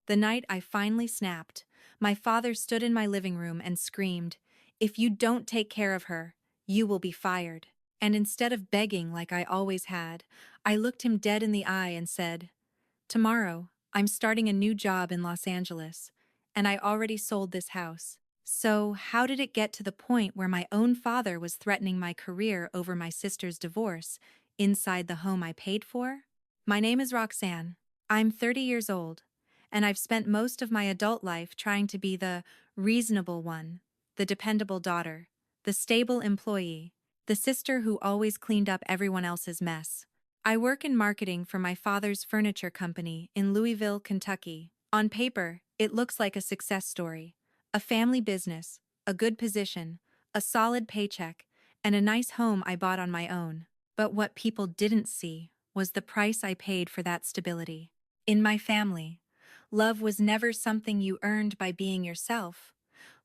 The night I finally snapped, my father stood in my living room and screamed, "If you don't take care of her, you will be fired." And instead of begging like I always had, I looked him dead in the eye and said, "Tomorrow, I'm starting a new job in Los Angeles, and I already sold this house." So, how did it get to the point where my own father was threatening my career over my sister's divorce inside the home I paid for? My name is Roxanne. I'm 30 years old, and I've spent most of my adult life trying to be the reasonable one, the dependable daughter, the stable employee, the sister who always cleaned up everyone else's mess. I work in marketing for my father's furniture company in Louisville, Kentucky. On paper, it looks like a success story. A family business, a good position, a solid paycheck, and a nice home I bought on my own. But what people didn't see was the price I paid for that stability. In my family, love was never something you earned by being yourself.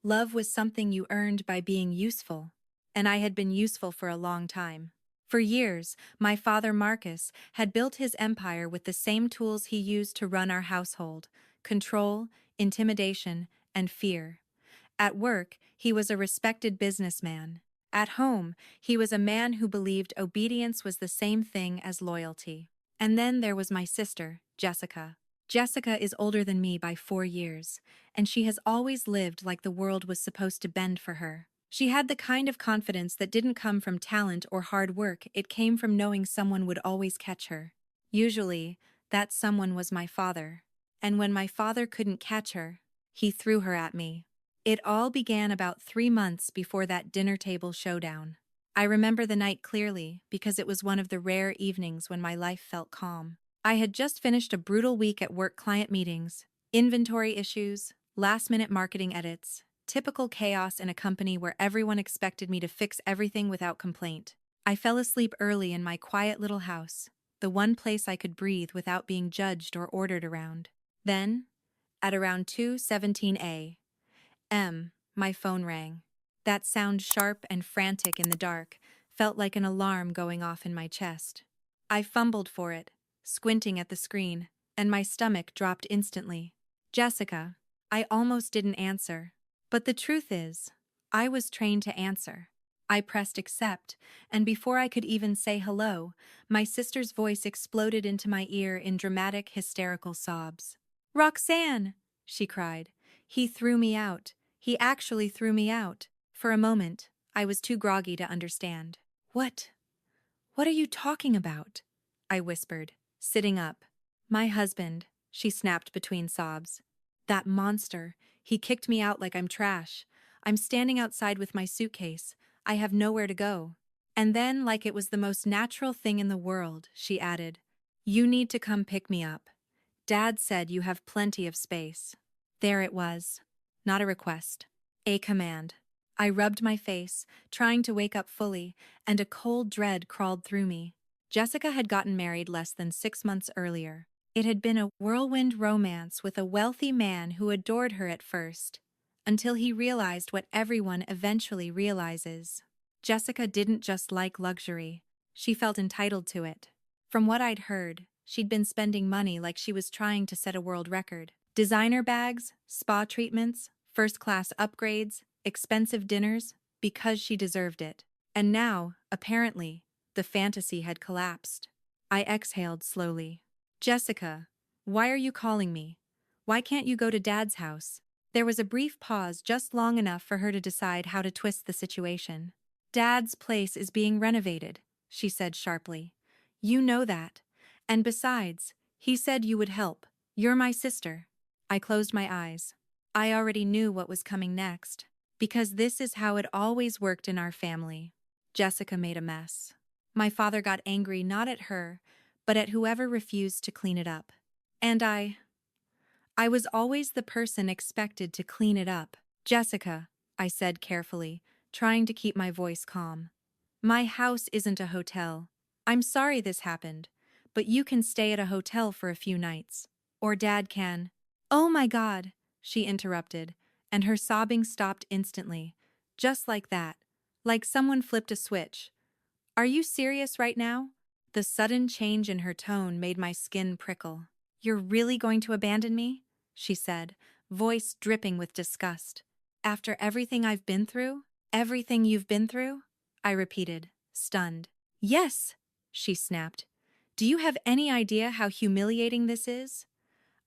Love was something you earned by being useful. And I had been useful for a long time. For years, my father Marcus had built his empire with the same tools he used to run our household: control, intimidation, and fear. At work, he was a respected businessman. At home, he was a man who believed obedience was the same thing as loyalty. And then there was my sister, Jessica. Jessica is older than me by 4 years, and she has always lived like the world was supposed to bend for her. She had the kind of confidence that didn't come from talent or hard work, it came from knowing someone would always catch her. Usually, that someone was my father. And when my father couldn't catch her, he threw her at me. It all began about 3 months before that dinner table showdown. I remember the night clearly because it was one of the rare evenings when my life felt calm. I had just finished a brutal week at work: client meetings, inventory issues, last-minute marketing edits, typical chaos in a company where everyone expected me to fix everything without complaint. I fell asleep early in my quiet little house, the one place I could breathe without being judged or ordered around. Then, at around 2:17 a.m., my phone rang. That sound, sharp and frantic in the dark, felt like an alarm going off in my chest. I fumbled for it, squinting at the screen, and my stomach dropped instantly. "Jessica." I almost didn't answer. But the truth is, I was trained to answer. I pressed accept, and before I could even say hello, my sister's voice exploded into my ear in dramatic, hysterical sobs. "Roxanne!" she cried. "He threw me out. He actually threw me out." For a moment, I was too groggy to understand. What are you talking about?" I whispered, sitting up. "My husband," she snapped between sobs. "That monster. He kicked me out like I'm trash. I'm standing outside with my suitcase. I have nowhere to go." And then, like it was the most natural thing in the world, she added, "You need to come pick me up. Dad said you have plenty of space." There it was. Not a request. A command. I rubbed my face, trying to wake up fully, and a cold dread crawled through me. Jessica had gotten married less than 6 months earlier. It had been a whirlwind romance with a wealthy man who adored her at first, until he realized what everyone eventually realizes. Jessica didn't just like luxury. She felt entitled to it. From what I'd heard, she'd been spending money like she was trying to set a world record. Designer bags, spa treatments, first-class upgrades, expensive dinners, because she deserved it. And now, apparently, the fantasy had collapsed. I exhaled slowly. "Jessica, why are you calling me? Why can't you go to Dad's house?" There was a brief pause, just long enough for her to decide how to twist the situation. "Dad's place is being renovated," she said sharply. "You know that. And besides, he said you would help. You're my sister." I closed my eyes. I already knew what was coming next. Because this is how it always worked in our family. Jessica made a mess. My father got angry not at her, but at whoever refused to clean it up. And I was always the person expected to clean it up. "Jessica," I said carefully, trying to keep my voice calm. "My house isn't a hotel. I'm sorry this happened, but you can stay at a hotel for a few nights. Or Dad can." "Oh my God," she interrupted, and her sobbing stopped instantly. Just like that. Like someone flipped a switch. "Are you serious right now?" The sudden change in her tone made my skin prickle. "You're really going to abandon me?" she said, voice dripping with disgust. After everything I've been through? Everything you've been through? I repeated, stunned. Yes, she snapped. Do you have any idea how humiliating this is?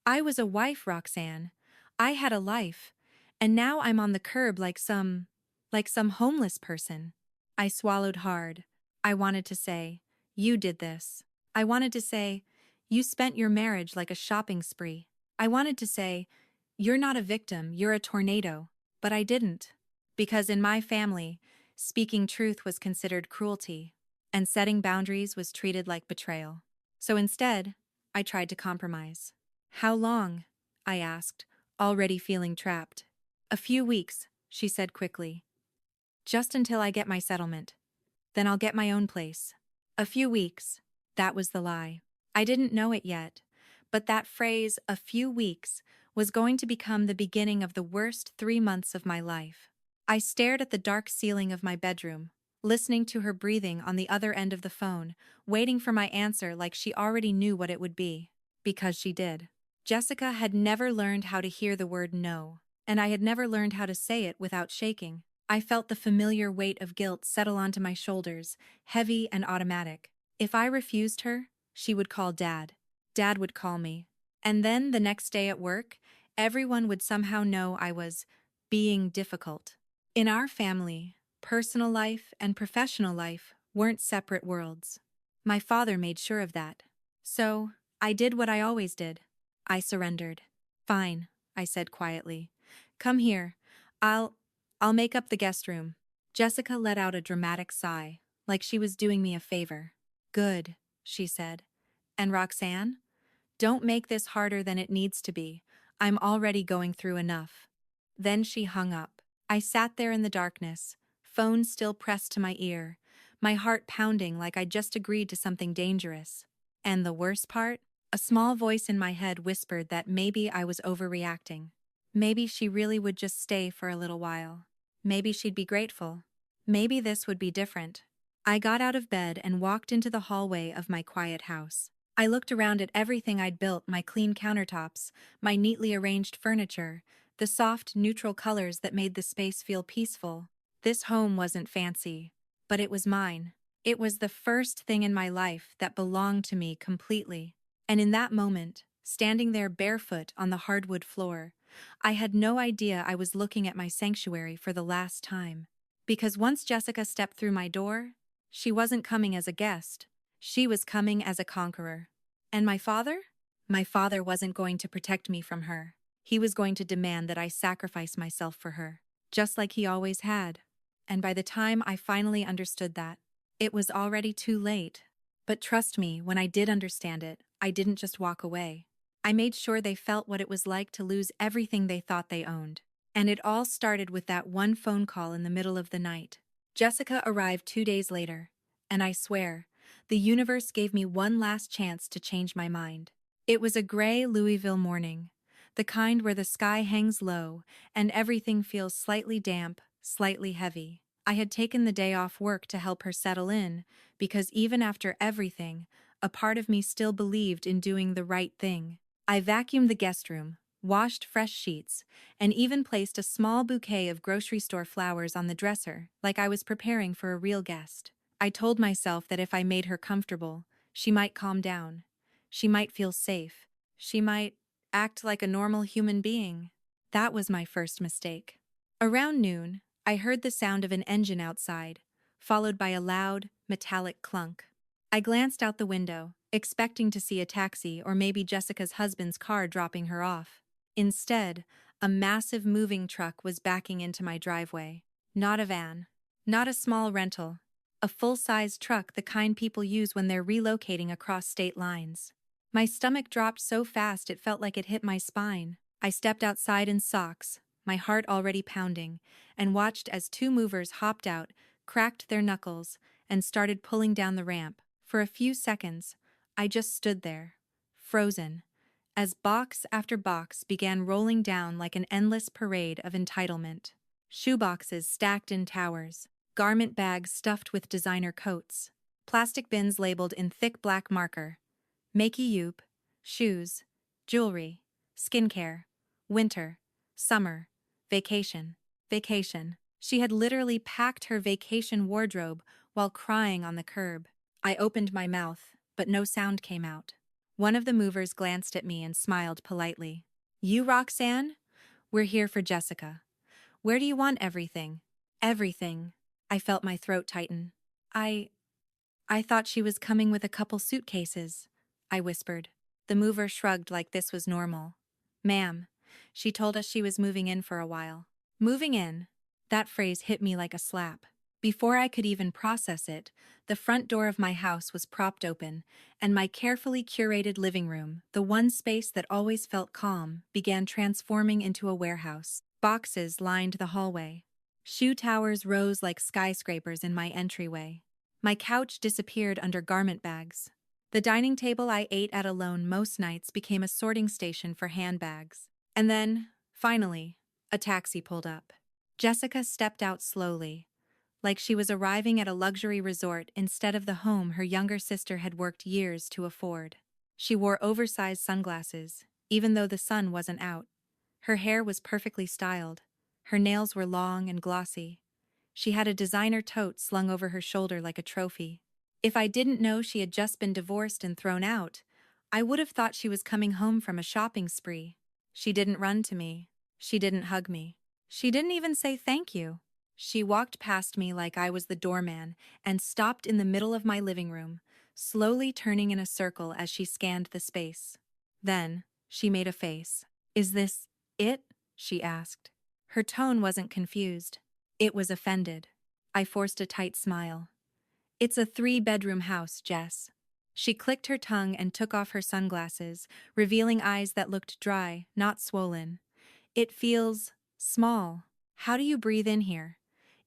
I was a wife, Roxanne. I had a life. And now I'm on the curb like some homeless person. I swallowed hard. I wanted to say, you did this. I wanted to say, you spent your marriage like a shopping spree. I wanted to say, you're not a victim, you're a tornado. But I didn't. Because in my family, speaking truth was considered cruelty, and setting boundaries was treated like betrayal. So instead, I tried to compromise. How long? I asked, already feeling trapped. A few weeks, she said quickly. Just until I get my settlement. Then I'll get my own place. A few weeks. That was the lie. I didn't know it yet, but that phrase, a few weeks, was going to become the beginning of the worst 3 months of my life. I stared at the dark ceiling of my bedroom, listening to her breathing on the other end of the phone, waiting for my answer like she already knew what it would be. Because she did. Jessica had never learned how to hear the word no, and I had never learned how to say it without shaking. I felt the familiar weight of guilt settle onto my shoulders, heavy and automatic. If I refused her, she would call Dad. Dad would call me. And then, the next day at work, everyone would somehow know I was being difficult. In our family, personal life and professional life weren't separate worlds. My father made sure of that. So, I did what I always did. I surrendered. Fine, I said quietly. Come here. I'll make up the guest room. Jessica let out a dramatic sigh, like she was doing me a favor. Good, she said. And Roxanne? Don't make this harder than it needs to be. I'm already going through enough. Then she hung up. I sat there in the darkness, phone still pressed to my ear, my heart pounding like I'd just agreed to something dangerous. And the worst part? A small voice in my head whispered that maybe I was overreacting. Maybe she really would just stay for a little while. Maybe she'd be grateful. Maybe this would be different. I got out of bed and walked into the hallway of my quiet house. I looked around at everything I'd built, my clean countertops, my neatly arranged furniture, the soft, neutral colors that made the space feel peaceful. This home wasn't fancy, but it was mine. It was the first thing in my life that belonged to me completely. And in that moment, standing there barefoot on the hardwood floor, I had no idea I was looking at my sanctuary for the last time. Because once Jessica stepped through my door, she wasn't coming as a guest. She was coming as a conqueror. And my father? My father wasn't going to protect me from her. He was going to demand that I sacrifice myself for her, just like he always had. And by the time I finally understood that, it was already too late. But trust me, when I did understand it, I didn't just walk away. I made sure they felt what it was like to lose everything they thought they owned. And it all started with that one phone call in the middle of the night. Jessica arrived 2 days later, and I swear, the universe gave me one last chance to change my mind. It was a gray Louisville morning, the kind where the sky hangs low and everything feels slightly damp, slightly heavy. I had taken the day off work to help her settle in, because even after everything, a part of me still believed in doing the right thing. I vacuumed the guest room, washed fresh sheets, and even placed a small bouquet of grocery store flowers on the dresser, like I was preparing for a real guest. I told myself that if I made her comfortable, she might calm down. She might feel safe. She might act like a normal human being. That was my first mistake. Around noon, I heard the sound of an engine outside, followed by a loud, metallic clunk. I glanced out the window, expecting to see a taxi or maybe Jessica's husband's car dropping her off. Instead, a massive moving truck was backing into my driveway. Not a van. Not a small rental. A full-size truck, the kind people use when they're relocating across state lines. My stomach dropped so fast it felt like it hit my spine. I stepped outside in socks, my heart already pounding, and watched as two movers hopped out, cracked their knuckles, and started pulling down the ramp. For a few seconds, I just stood there, frozen, as box after box began rolling down like an endless parade of entitlement. Shoeboxes stacked in towers, garment bags stuffed with designer coats, plastic bins labeled in thick black marker, Makeup, shoes, jewelry, skincare, Winter, summer, vacation, vacation. She had literally packed her vacation wardrobe while crying on the curb. I opened my mouth, but no sound came out. One of the movers glanced at me and smiled politely. You, Roxanne? We're here for Jessica. Where do you want everything? Everything. I felt my throat tighten. I thought she was coming with a couple suitcases, I whispered. The mover shrugged like this was normal. Ma'am, she told us she was moving in for a while. Moving in? That phrase hit me like a slap. Before I could even process it, the front door of my house was propped open, and my carefully curated living room, the one space that always felt calm, began transforming into a warehouse. Boxes lined the hallway. Shoe towers rose like skyscrapers in my entryway. My couch disappeared under garment bags. The dining table I ate at alone most nights became a sorting station for handbags. And then, finally, a taxi pulled up. Jessica stepped out slowly, like she was arriving at a luxury resort instead of the home her younger sister had worked years to afford. She wore oversized sunglasses, even though the sun wasn't out. Her hair was perfectly styled. Her nails were long and glossy. She had a designer tote slung over her shoulder like a trophy. If I didn't know she had just been divorced and thrown out, I would have thought she was coming home from a shopping spree. She didn't run to me. She didn't hug me. She didn't even say thank you. She walked past me like I was the doorman and stopped in the middle of my living room, slowly turning in a circle as she scanned the space. Then, she made a face. Is this it? She asked. Her tone wasn't confused. It was offended. I forced a tight smile. It's a 3-bedroom house, Jess. She clicked her tongue and took off her sunglasses, revealing eyes that looked dry, not swollen. It feels small. How do you breathe in here?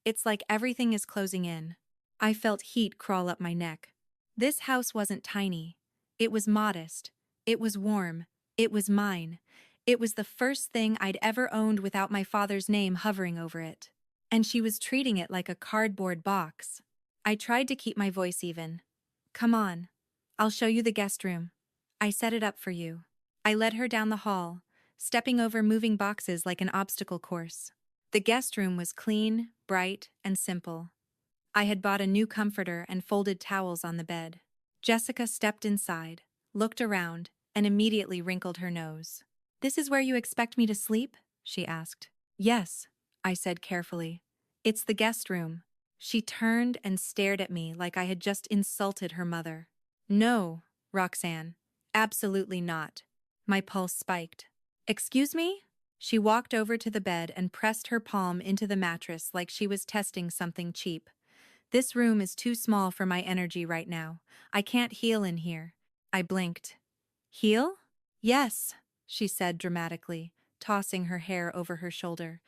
It's like everything is closing in. I felt heat crawl up my neck. This house wasn't tiny. It was modest. It was warm. It was mine. It was the first thing I'd ever owned without my father's name hovering over it. And she was treating it like a cardboard box. I tried to keep my voice even. Come on. I'll show you the guest room. I set it up for you. I led her down the hall, stepping over moving boxes like an obstacle course. The guest room was clean, bright, and simple. I had bought a new comforter and folded towels on the bed. Jessica stepped inside, looked around, and immediately wrinkled her nose. This is where you expect me to sleep? She asked. Yes, I said carefully. It's the guest room. She turned and stared at me like I had just insulted her mother. No, Roxanne. Absolutely not. My pulse spiked. Excuse me? She walked over to the bed and pressed her palm into the mattress like she was testing something cheap. This room is too small for my energy right now. I can't heal in here. I blinked. Heal? Yes, she said dramatically, tossing her hair over her shoulder.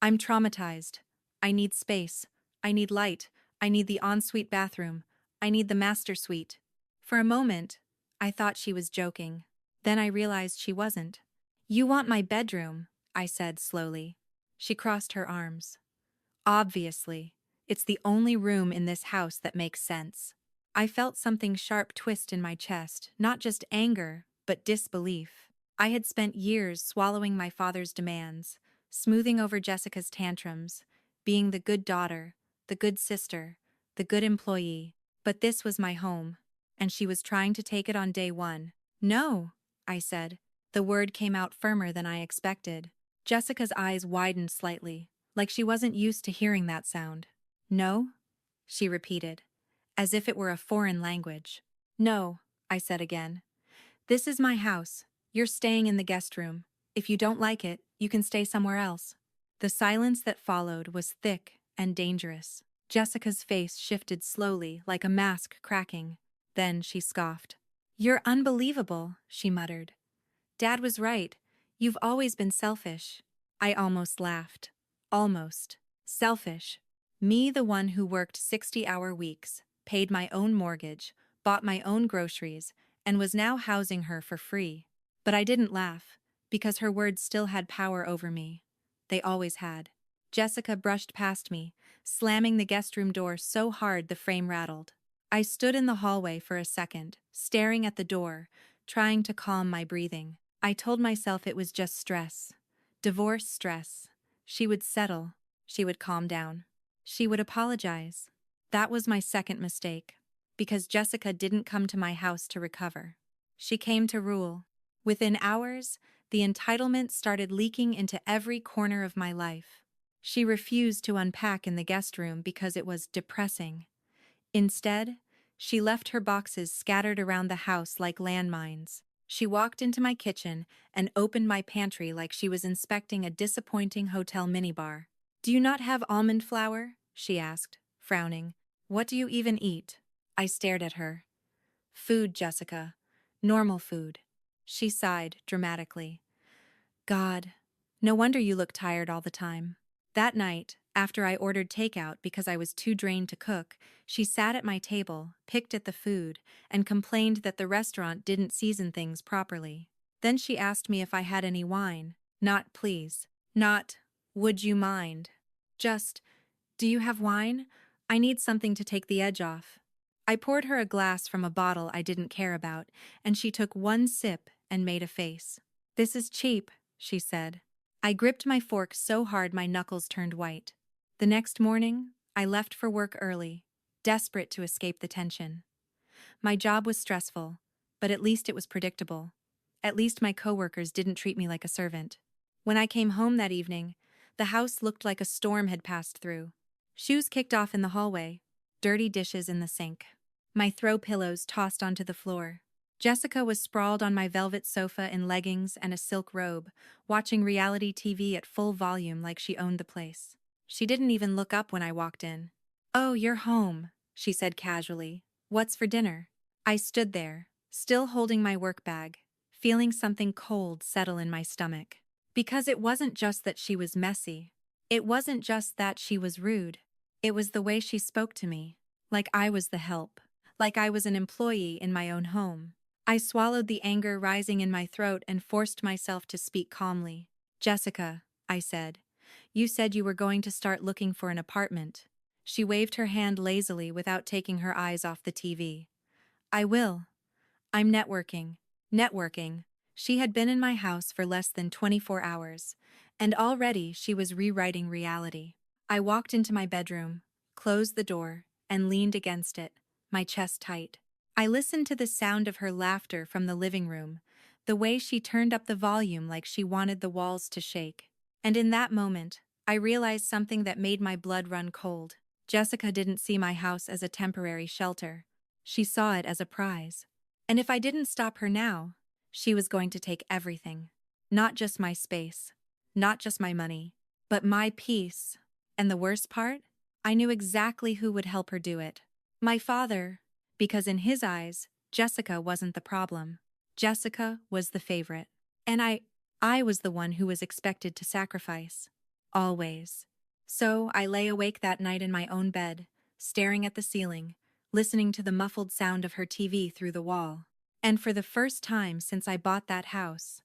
I'm traumatized. I need space. I need light. I need the ensuite bathroom. I need the master suite. For a moment, I thought she was joking. Then I realized she wasn't. You want my bedroom, I said slowly. She crossed her arms. Obviously, it's the only room in this house that makes sense. I felt something sharp twist in my chest, not just anger, but disbelief. I had spent years swallowing my father's demands, smoothing over Jessica's tantrums, being the good daughter, the good sister, the good employee. But this was my home, and she was trying to take it on day one. No, I said. The word came out firmer than I expected. Jessica's eyes widened slightly, like she wasn't used to hearing that sound. No? She repeated, as if it were a foreign language. No, I said again. This is my house. You're staying in the guest room. If you don't like it, you can stay somewhere else. The silence that followed was thick and dangerous. Jessica's face shifted slowly, like a mask cracking. Then she scoffed. You're unbelievable, she muttered. Dad was right. You've always been selfish. I almost laughed. Almost. Selfish. Me, the one who worked 60-hour weeks, paid my own mortgage, bought my own groceries, and was now housing her for free. But I didn't laugh, because her words still had power over me. They always had. Jessica brushed past me, slamming the guest room door so hard the frame rattled. I stood in the hallway for a second, staring at the door, trying to calm my breathing. I told myself it was just stress. Divorce stress. She would settle. She would calm down. She would apologize. That was my second mistake. Because Jessica didn't come to my house to recover. She came to rule. Within hours, the entitlement started leaking into every corner of my life. She refused to unpack in the guest room because it was depressing. Instead, she left her boxes scattered around the house like landmines. She walked into my kitchen and opened my pantry like she was inspecting a disappointing hotel minibar. "Do you not have almond flour?" she asked, frowning. "What do you even eat?" I stared at her. "Food, Jessica. Normal food." She sighed dramatically. "God, no wonder you look tired all the time." That night, after I ordered takeout because I was too drained to cook, she sat at my table, picked at the food, and complained that the restaurant didn't season things properly. Then she asked me if I had any wine. Not please. Not, would you mind. Just, do you have wine? I need something to take the edge off. I poured her a glass from a bottle I didn't care about, and she took one sip and made a face. "This is cheap," she said. I gripped my fork so hard my knuckles turned white. The next morning, I left for work early, desperate to escape the tension. My job was stressful, but at least it was predictable. At least my coworkers didn't treat me like a servant. When I came home that evening, the house looked like a storm had passed through. Shoes kicked off in the hallway, dirty dishes in the sink. My throw pillows tossed onto the floor. Jessica was sprawled on my velvet sofa in leggings and a silk robe, watching reality TV at full volume like she owned the place. She didn't even look up when I walked in. "Oh, you're home," she said casually. "What's for dinner?" I stood there, still holding my work bag, feeling something cold settle in my stomach. Because it wasn't just that she was messy. It wasn't just that she was rude. It was the way she spoke to me, like I was the help, like I was an employee in my own home. I swallowed the anger rising in my throat and forced myself to speak calmly. "Jessica," I said, "you said you were going to start looking for an apartment." She waved her hand lazily without taking her eyes off the TV. "I will. I'm networking." Networking. She had been in my house for less than 24 hours, and already she was rewriting reality. I walked into my bedroom, closed the door, and leaned against it, my chest tight. I listened to the sound of her laughter from the living room, the way she turned up the volume like she wanted the walls to shake. And in that moment, I realized something that made my blood run cold. Jessica didn't see my house as a temporary shelter. She saw it as a prize. And if I didn't stop her now, she was going to take everything. Not just my space, not just my money, but my peace. And the worst part? I knew exactly who would help her do it. My father. Because in his eyes, Jessica wasn't the problem. Jessica was the favorite. And I was the one who was expected to sacrifice. Always. So I lay awake that night in my own bed, staring at the ceiling, listening to the muffled sound of her TV through the wall. And for the first time since I bought that house,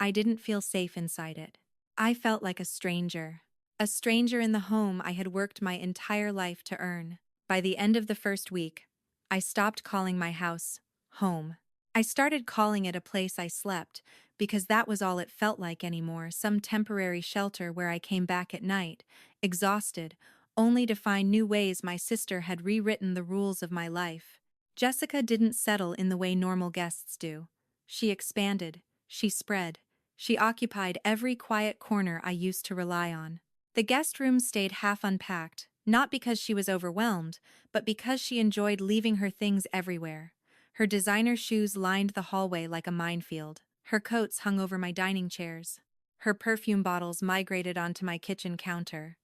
I didn't feel safe inside it. I felt like a stranger. A stranger in the home I had worked my entire life to earn. By the end of the first week, I stopped calling my house home. I started calling it a place I slept, because that was all it felt like anymore, some temporary shelter where I came back at night, exhausted, only to find new ways my sister had rewritten the rules of my life. Jessica didn't settle in the way normal guests do. She expanded, she spread, she occupied every quiet corner I used to rely on. The guest room stayed half unpacked, not because she was overwhelmed, but because she enjoyed leaving her things everywhere. Her designer shoes lined the hallway like a minefield. Her coats hung over my dining chairs. Her perfume bottles migrated onto my kitchen counter.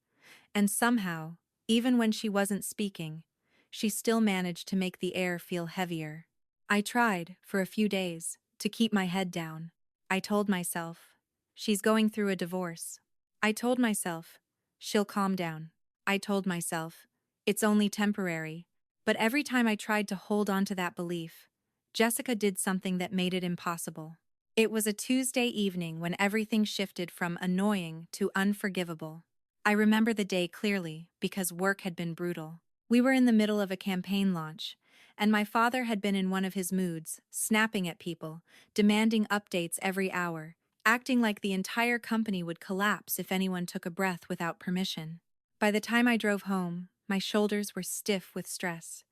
And somehow, even when she wasn't speaking, she still managed to make the air feel heavier. I tried, for a few days, to keep my head down. I told myself, she's going through a divorce. I told myself, she'll calm down. I told myself, it's only temporary. But every time I tried to hold on to that belief, Jessica did something that made it impossible. It was a Tuesday evening when everything shifted from annoying to unforgivable. I remember the day clearly because work had been brutal. We were in the middle of a campaign launch, and my father had been in one of his moods, snapping at people, demanding updates every hour, acting like the entire company would collapse if anyone took a breath without permission. By the time I drove home, my shoulders were stiff with stress.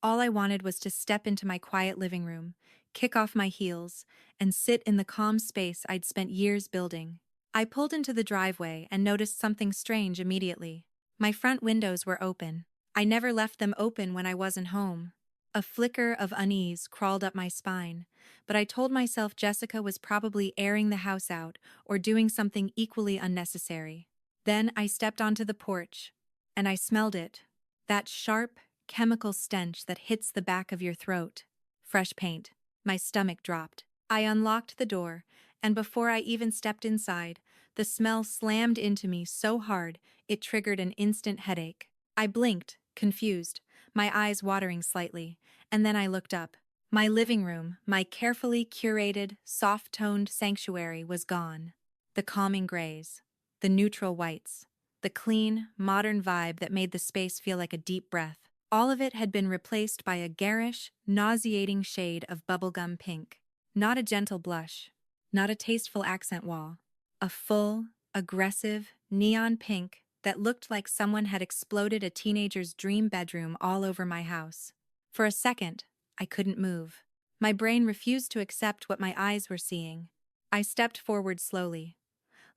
All I wanted was to step into my quiet living room, kick off my heels, and sit in the calm space I'd spent years building. I pulled into the driveway and noticed something strange immediately. My front windows were open. I never left them open when I wasn't home. A flicker of unease crawled up my spine, but I told myself Jessica was probably airing the house out or doing something equally unnecessary. Then I stepped onto the porch, and I smelled it. That sharp, chemical stench that hits the back of your throat. Fresh paint. My stomach dropped. I unlocked the door, and before I even stepped inside, the smell slammed into me so hard it triggered an instant headache. I blinked, confused, my eyes watering slightly, and then I looked up. My living room, my carefully curated, soft-toned sanctuary was gone. The calming grays, the neutral whites, the clean, modern vibe that made the space feel like a deep breath. All of it had been replaced by a garish, nauseating shade of bubblegum pink. Not a gentle blush, not a tasteful accent wall. A full, aggressive, neon pink that looked like someone had exploded a teenager's dream bedroom all over my house. For a second, I couldn't move. My brain refused to accept what my eyes were seeing. I stepped forward slowly,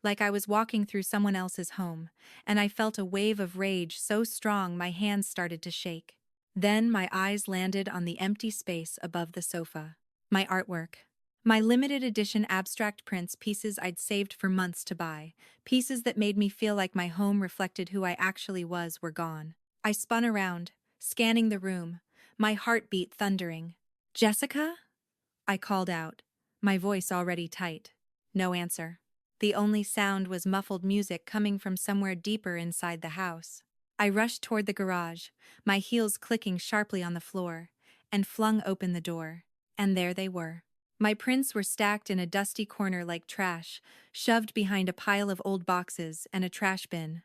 like I was walking through someone else's home, and I felt a wave of rage so strong my hands started to shake. Then my eyes landed on the empty space above the sofa. My artwork. My limited edition abstract prints, pieces I'd saved for months to buy, pieces that made me feel like my home reflected who I actually was, were gone. I spun around, scanning the room, my heartbeat thundering. "Jessica?" I called out, my voice already tight. No answer. The only sound was muffled music coming from somewhere deeper inside the house. I rushed toward the garage, my heels clicking sharply on the floor, and flung open the door. And there they were. My prints were stacked in a dusty corner like trash, shoved behind a pile of old boxes and a trash bin.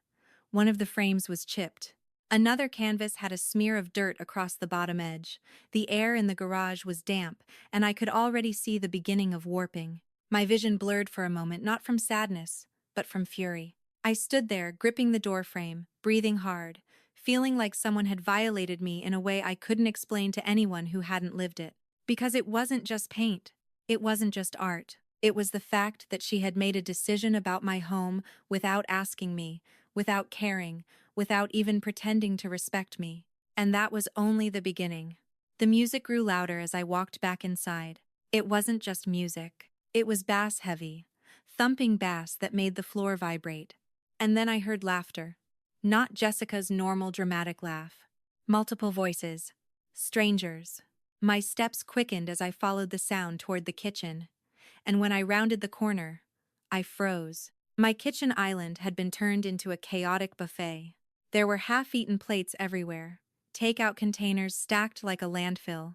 One of the frames was chipped. Another canvas had a smear of dirt across the bottom edge. The air in the garage was damp, and I could already see the beginning of warping. My vision blurred for a moment, not from sadness, but from fury. I stood there, gripping the doorframe, breathing hard, feeling like someone had violated me in a way I couldn't explain to anyone who hadn't lived it. Because it wasn't just paint. It wasn't just art. It was the fact that she had made a decision about my home without asking me, without caring, without even pretending to respect me. And that was only the beginning. The music grew louder as I walked back inside. It wasn't just music. It was bass-heavy, thumping bass that made the floor vibrate. And then I heard laughter. Not Jessica's normal dramatic laugh. Multiple voices. Strangers. My steps quickened as I followed the sound toward the kitchen. And when I rounded the corner, I froze. My kitchen island had been turned into a chaotic buffet. There were half-eaten plates everywhere, takeout containers stacked like a landfill.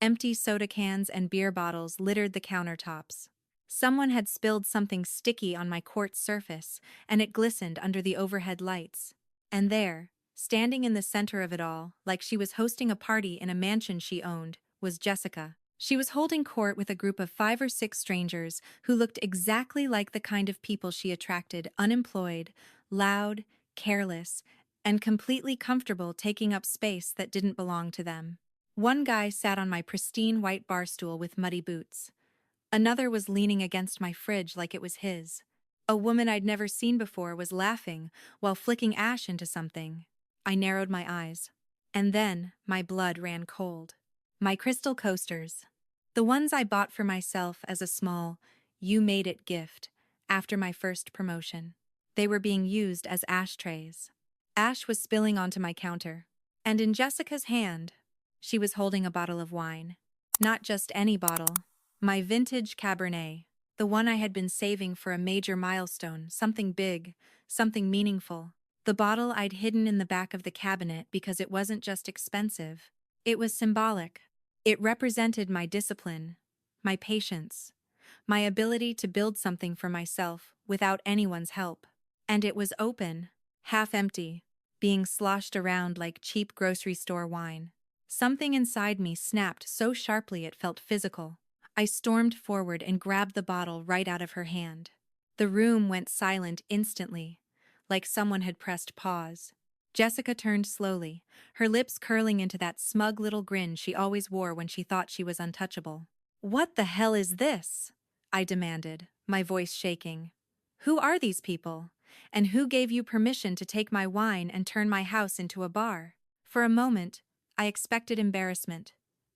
Empty soda cans and beer bottles littered the countertops. Someone had spilled something sticky on my quartz surface, and it glistened under the overhead lights. And there, standing in the center of it all, like she was hosting a party in a mansion she owned, was Jessica. She was holding court with a group of 5 or 6 strangers who looked exactly like the kind of people she attracted: unemployed, loud, careless, and completely comfortable taking up space that didn't belong to them. One guy sat on my pristine white bar stool with muddy boots. Another was leaning against my fridge like it was his. A woman I'd never seen before was laughing while flicking ash into something. I narrowed my eyes. And then my blood ran cold. My crystal coasters. The ones I bought for myself as a small, "you made it" gift after my first promotion. They were being used as ashtrays. Ash was spilling onto my counter. And in Jessica's hand, she was holding a bottle of wine. Not just any bottle. My vintage Cabernet. The one I had been saving for a major milestone, something big, something meaningful. The bottle I'd hidden in the back of the cabinet because it wasn't just expensive. It was symbolic. It represented my discipline, my patience, my ability to build something for myself without anyone's help. And it was open, half empty, being sloshed around like cheap grocery store wine. Something inside me snapped so sharply it felt physical. I stormed forward and grabbed the bottle right out of her hand. The room went silent instantly, like someone had pressed pause. Jessica turned slowly, her lips curling into that smug little grin she always wore when she thought she was untouchable. "What the hell is this?" I demanded, my voice shaking. "Who are these people? And who gave you permission to take my wine and turn my house into a bar?" For a moment, I expected embarrassment,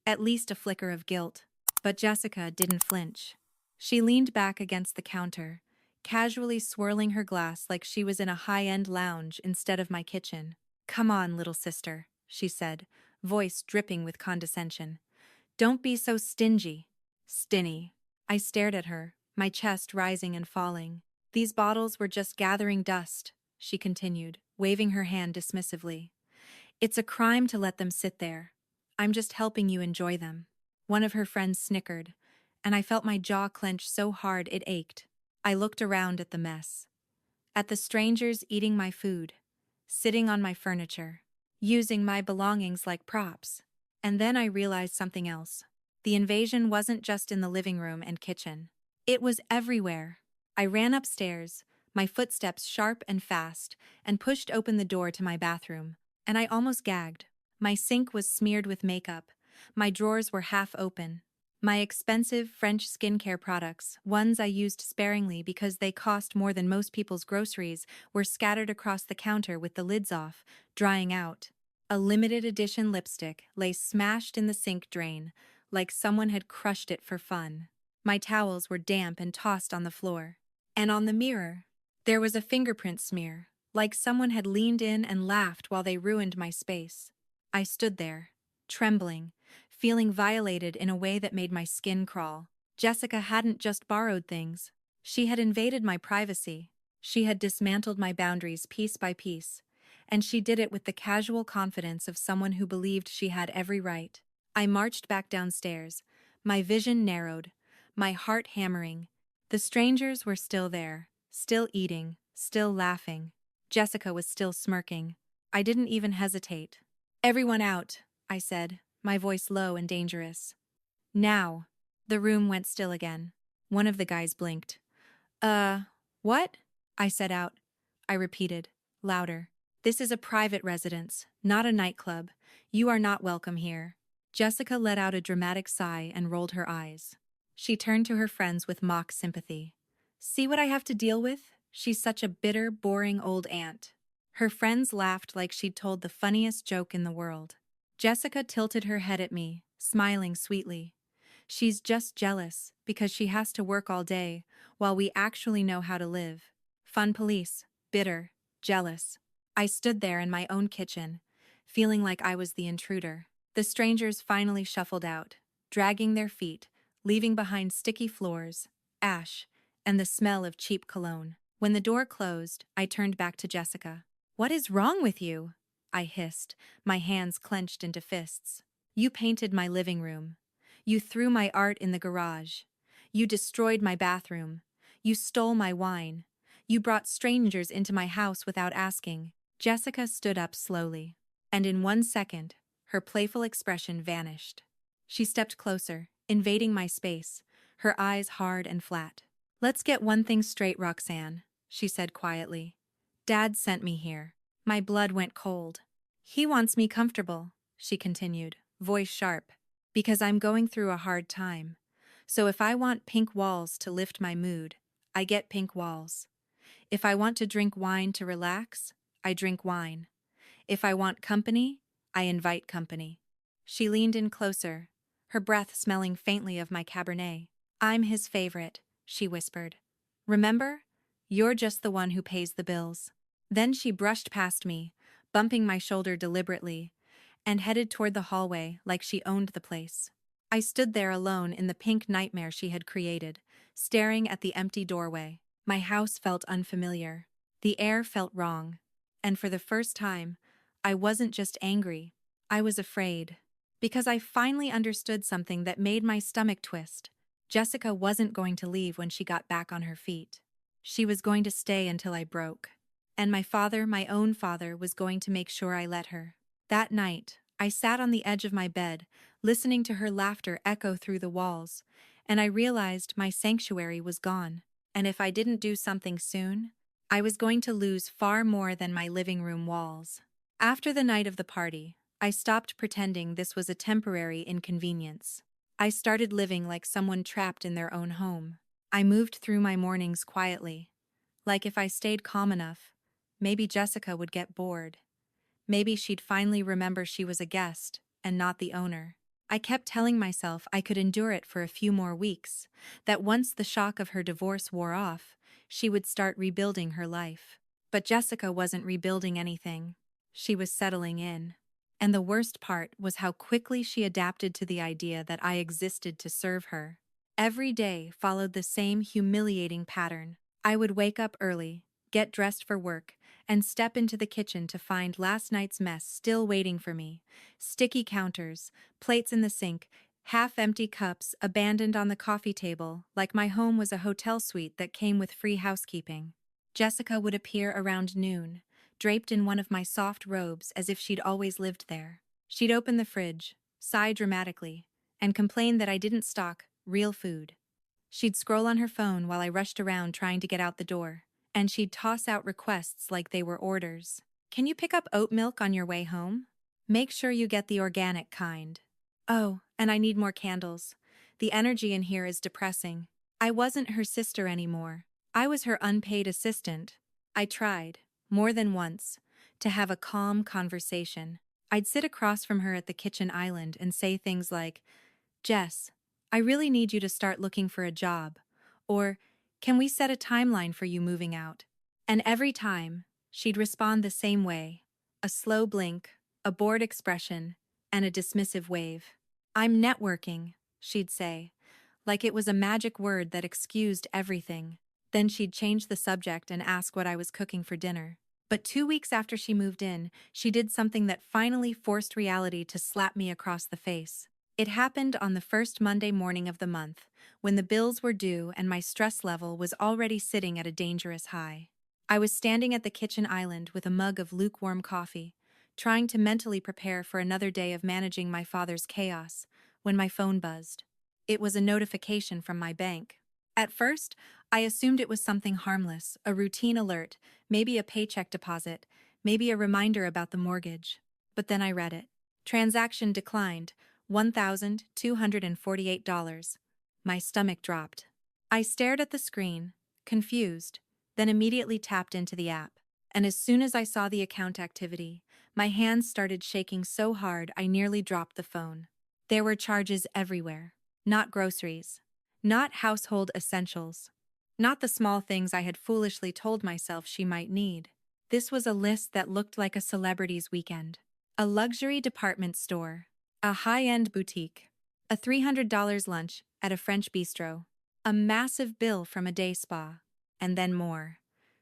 at least a flicker of guilt. But Jessica didn't flinch. She leaned back against the counter, casually swirling her glass like she was in a high-end lounge instead of my kitchen. "Come on, little sister," she said, voice dripping with condescension. "Don't be so stingy." Stinny. I stared at her, my chest rising and falling. "These bottles were just gathering dust," she continued, waving her hand dismissively. "It's a crime to let them sit there. I'm just helping you enjoy them." One of her friends snickered, and I felt my jaw clench so hard it ached. I looked around at the mess. At the strangers eating my food, sitting on my furniture, using my belongings like props. And then I realized something else. The invasion wasn't just in the living room and kitchen. It was everywhere. I ran upstairs, my footsteps sharp and fast, and pushed open the door to my bathroom. And I almost gagged. My sink was smeared with makeup. My drawers were half open. My expensive French skincare products, ones I used sparingly because they cost more than most people's groceries, were scattered across the counter with the lids off, drying out. A limited edition lipstick lay smashed in the sink drain, like someone had crushed it for fun. My towels were damp and tossed on the floor. And on the mirror, there was a fingerprint smear, like someone had leaned in and laughed while they ruined my space. I stood there, trembling, feeling violated in a way that made my skin crawl. Jessica hadn't just borrowed things. She had invaded my privacy. She had dismantled my boundaries piece by piece. And she did it with the casual confidence of someone who believed she had every right. I marched back downstairs, my vision narrowed, my heart hammering. The strangers were still there, still eating, still laughing. Jessica was still smirking. I didn't even hesitate. "Everyone out," I said, my voice low and dangerous. "Now." The room went still again. One of the guys blinked. What?" I said out. I repeated, louder. "This is a private residence, not a nightclub. You are not welcome here." Jessica let out a dramatic sigh and rolled her eyes. She turned to her friends with mock sympathy. "See what I have to deal with? She's such a bitter, boring old aunt." Her friends laughed like she'd told the funniest joke in the world. Jessica tilted her head at me, smiling sweetly. "She's just jealous because she has to work all day, while we actually know how to live. Fun police, bitter, jealous." I stood there in my own kitchen, feeling like I was the intruder. The strangers finally shuffled out, dragging their feet, leaving behind sticky floors, ash, and the smell of cheap cologne. When the door closed, I turned back to Jessica. "What is wrong with you?" I hissed, my hands clenched into fists. "You painted my living room. You threw my art in the garage. You destroyed my bathroom. You stole my wine. You brought strangers into my house without asking." Jessica stood up slowly, and in 1 second, her playful expression vanished. She stepped closer, invading my space, her eyes hard and flat. "Let's get one thing straight, Roxanne," she said quietly. "Dad sent me here." My blood went cold. "He wants me comfortable," she continued, voice sharp, "because I'm going through a hard time. So if I want pink walls to lift my mood, I get pink walls. If I want to drink wine to relax, I drink wine. If I want company, I invite company." She leaned in closer, her breath smelling faintly of my Cabernet. "I'm his favorite," she whispered. "Remember? You're just the one who pays the bills." Then she brushed past me, bumping my shoulder deliberately, and headed toward the hallway like she owned the place. I stood there alone in the pink nightmare she had created, staring at the empty doorway. My house felt unfamiliar. The air felt wrong. And for the first time, I wasn't just angry, I was afraid. Because I finally understood something that made my stomach twist. Jessica wasn't going to leave when she got back on her feet. She was going to stay until I broke. And my father, my own father, was going to make sure I let her. That night, I sat on the edge of my bed, listening to her laughter echo through the walls, and I realized my sanctuary was gone. And if I didn't do something soon, I was going to lose far more than my living room walls. After the night of the party, I stopped pretending this was a temporary inconvenience. I started living like someone trapped in their own home. I moved through my mornings quietly. Like if I stayed calm enough, maybe Jessica would get bored. Maybe she'd finally remember she was a guest and not the owner. I kept telling myself I could endure it for a few more weeks, that once the shock of her divorce wore off, she would start rebuilding her life. But Jessica wasn't rebuilding anything. She was settling in. And the worst part was how quickly she adapted to the idea that I existed to serve her. Every day followed the same humiliating pattern. I would wake up early, get dressed for work, and step into the kitchen to find last night's mess still waiting for me. Sticky counters, plates in the sink, half-empty cups abandoned on the coffee table, like my home was a hotel suite that came with free housekeeping. Jessica would appear around noon, draped in one of my soft robes as if she'd always lived there. She'd open the fridge, sigh dramatically, and complain that I didn't stock real food. She'd scroll on her phone while I rushed around trying to get out the door, and she'd toss out requests like they were orders. Can you pick up oat milk on your way home? Make sure you get the organic kind. Oh, and I need more candles. The energy in here is depressing. I wasn't her sister anymore. I was her unpaid assistant. I tried, more than once, to have a calm conversation. I'd sit across from her at the kitchen island and say things like, "Jess, I really need you to start looking for a job," or, "Can we set a timeline for you moving out?" And every time, she'd respond the same way, a slow blink, a bored expression, and a dismissive wave. "I'm networking," she'd say, like it was a magic word that excused everything. Then she'd change the subject and ask what I was cooking for dinner. But 2 weeks after she moved in, she did something that finally forced reality to slap me across the face. It happened on the first Monday morning of the month, when the bills were due and my stress level was already sitting at a dangerous high. I was standing at the kitchen island with a mug of lukewarm coffee, trying to mentally prepare for another day of managing my father's chaos, when my phone buzzed. It was a notification from my bank. At first, I assumed it was something harmless, a routine alert, maybe a paycheck deposit, maybe a reminder about the mortgage. But then I read it. Transaction declined, $1,248. My stomach dropped. I stared at the screen, confused, then immediately tapped into the app. And as soon as I saw the account activity, my hands started shaking so hard I nearly dropped the phone. There were charges everywhere. Not groceries. Not household essentials. Not the small things I had foolishly told myself she might need. This was a list that looked like a celebrity's weekend. A luxury department store. A high-end boutique. A $300 lunch at a French bistro. A massive bill from a day spa. And then more.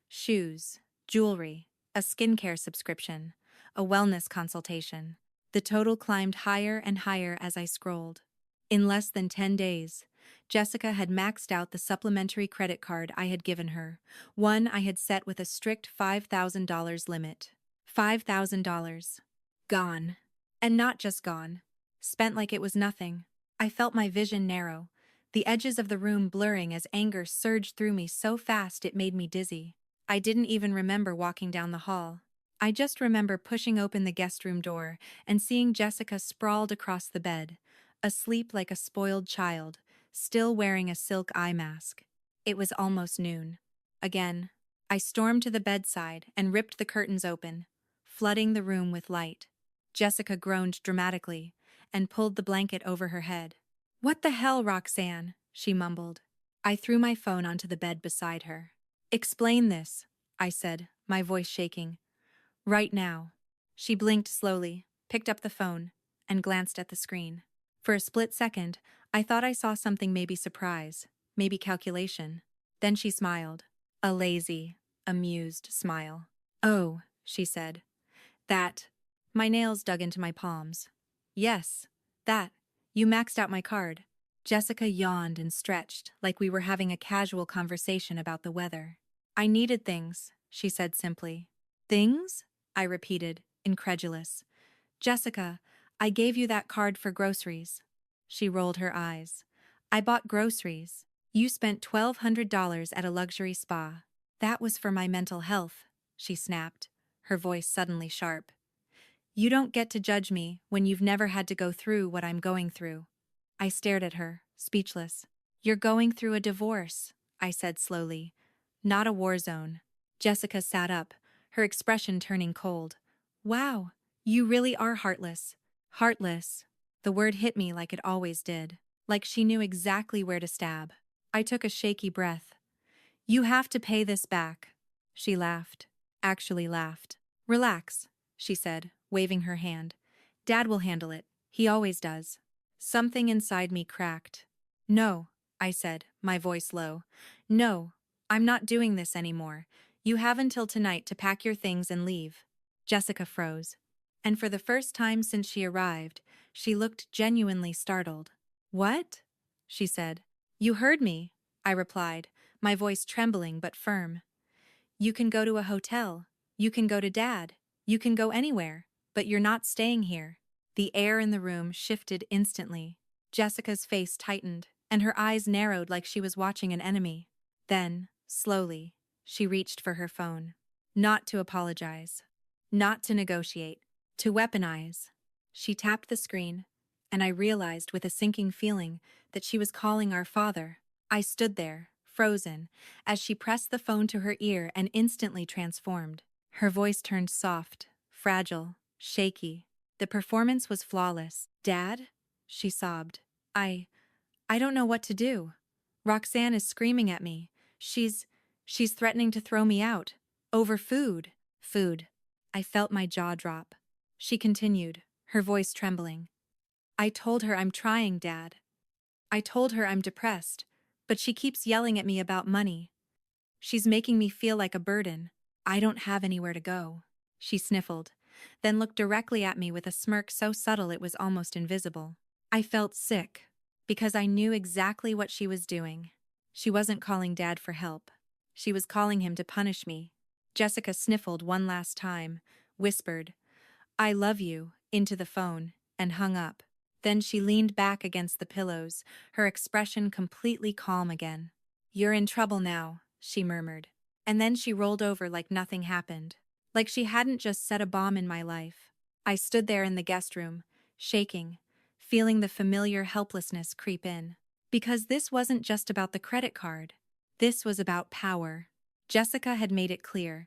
Shoes, jewelry, a skincare subscription, a wellness consultation. The total climbed higher and higher as I scrolled. In less than 10 days, Jessica had maxed out the supplementary credit card I had given her, one I had set with a strict $5,000 limit. $5,000. Gone. And not just gone. Spent like it was nothing. I felt my vision narrow, the edges of the room blurring as anger surged through me so fast it made me dizzy. I didn't even remember walking down the hall. I just remember pushing open the guest room door and seeing Jessica sprawled across the bed, asleep like a spoiled child, still wearing a silk eye mask. It was almost noon. Again, I stormed to the bedside and ripped the curtains open, flooding the room with light. Jessica groaned dramatically and pulled the blanket over her head. "What the hell, Roxanne?" she mumbled. I threw my phone onto the bed beside her. "Explain this," I said, my voice shaking. "Right now." She blinked slowly, picked up the phone, and glanced at the screen. For a split second, I thought I saw something, maybe surprise, maybe calculation. Then she smiled. A lazy, amused smile. "Oh," she said. "That." My nails dug into my palms. "Yes, that. You maxed out my card." Jessica yawned and stretched, like we were having a casual conversation about the weather. "I needed things," she said simply. "Things?" I repeated, incredulous. "Jessica, I gave you that card for groceries." She rolled her eyes. I bought groceries. You spent $1,200 at a luxury spa. That was for my mental health, she snapped, her voice suddenly sharp. You don't get to judge me when you've never had to go through what I'm going through. I stared at her, speechless. You're going through a divorce, I said slowly. Not a war zone. Jessica sat up, her expression turning cold. Wow, you really are heartless. Heartless. The word hit me like it always did, like she knew exactly where to stab. I took a shaky breath. You have to pay this back. She laughed. Actually laughed. Relax, she said, waving her hand. Dad will handle it. He always does. Something inside me cracked. No, I said, my voice low. No, I'm not doing this anymore. You have until tonight to pack your things and leave. Jessica froze. And for the first time since she arrived, she looked genuinely startled. What? She said. You heard me, I replied, my voice trembling but firm. You can go to a hotel. You can go to Dad. You can go anywhere. But you're not staying here. The air in the room shifted instantly. Jessica's face tightened, and her eyes narrowed like she was watching an enemy. Then, slowly, she reached for her phone. Not to apologize. Not to negotiate. To weaponize. She tapped the screen, and I realized with a sinking feeling that she was calling our father. I stood there, frozen, as she pressed the phone to her ear and instantly transformed. Her voice turned soft, fragile, shaky. The performance was flawless. Dad? She sobbed. I don't know what to do. Roxanne is screaming at me. She's threatening to throw me out. Over food. Food. I felt my jaw drop. She continued, her voice trembling. I told her I'm trying, Dad. I told her I'm depressed, but she keeps yelling at me about money. She's making me feel like a burden. I don't have anywhere to go. She sniffled, then looked directly at me with a smirk so subtle it was almost invisible. I felt sick, because I knew exactly what she was doing. She wasn't calling Dad for help. She was calling him to punish me. Jessica sniffled one last time, whispered, I love you, into the phone, and hung up. Then she leaned back against the pillows, her expression completely calm again. You're in trouble now, she murmured. And then she rolled over like nothing happened. Like she hadn't just set a bomb in my life. I stood there in the guest room, shaking, feeling the familiar helplessness creep in. Because this wasn't just about the credit card. This was about power. Jessica had made it clear.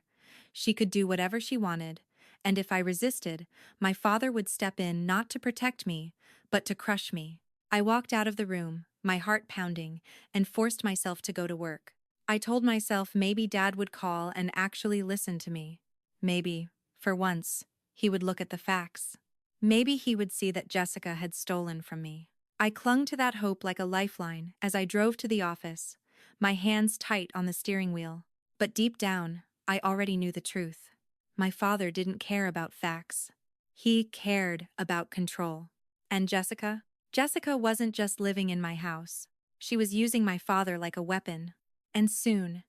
She could do whatever she wanted, and if I resisted, my father would step in not to protect me, but to crush me. I walked out of the room, my heart pounding, and forced myself to go to work. I told myself maybe Dad would call and actually listen to me. Maybe, for once, he would look at the facts. Maybe he would see that Jessica had stolen from me. I clung to that hope like a lifeline as I drove to the office, my hands tight on the steering wheel. But deep down, I already knew the truth. My father didn't care about facts. He cared about control. And Jessica? Jessica wasn't just living in my house. She was using my father like a weapon. And soon,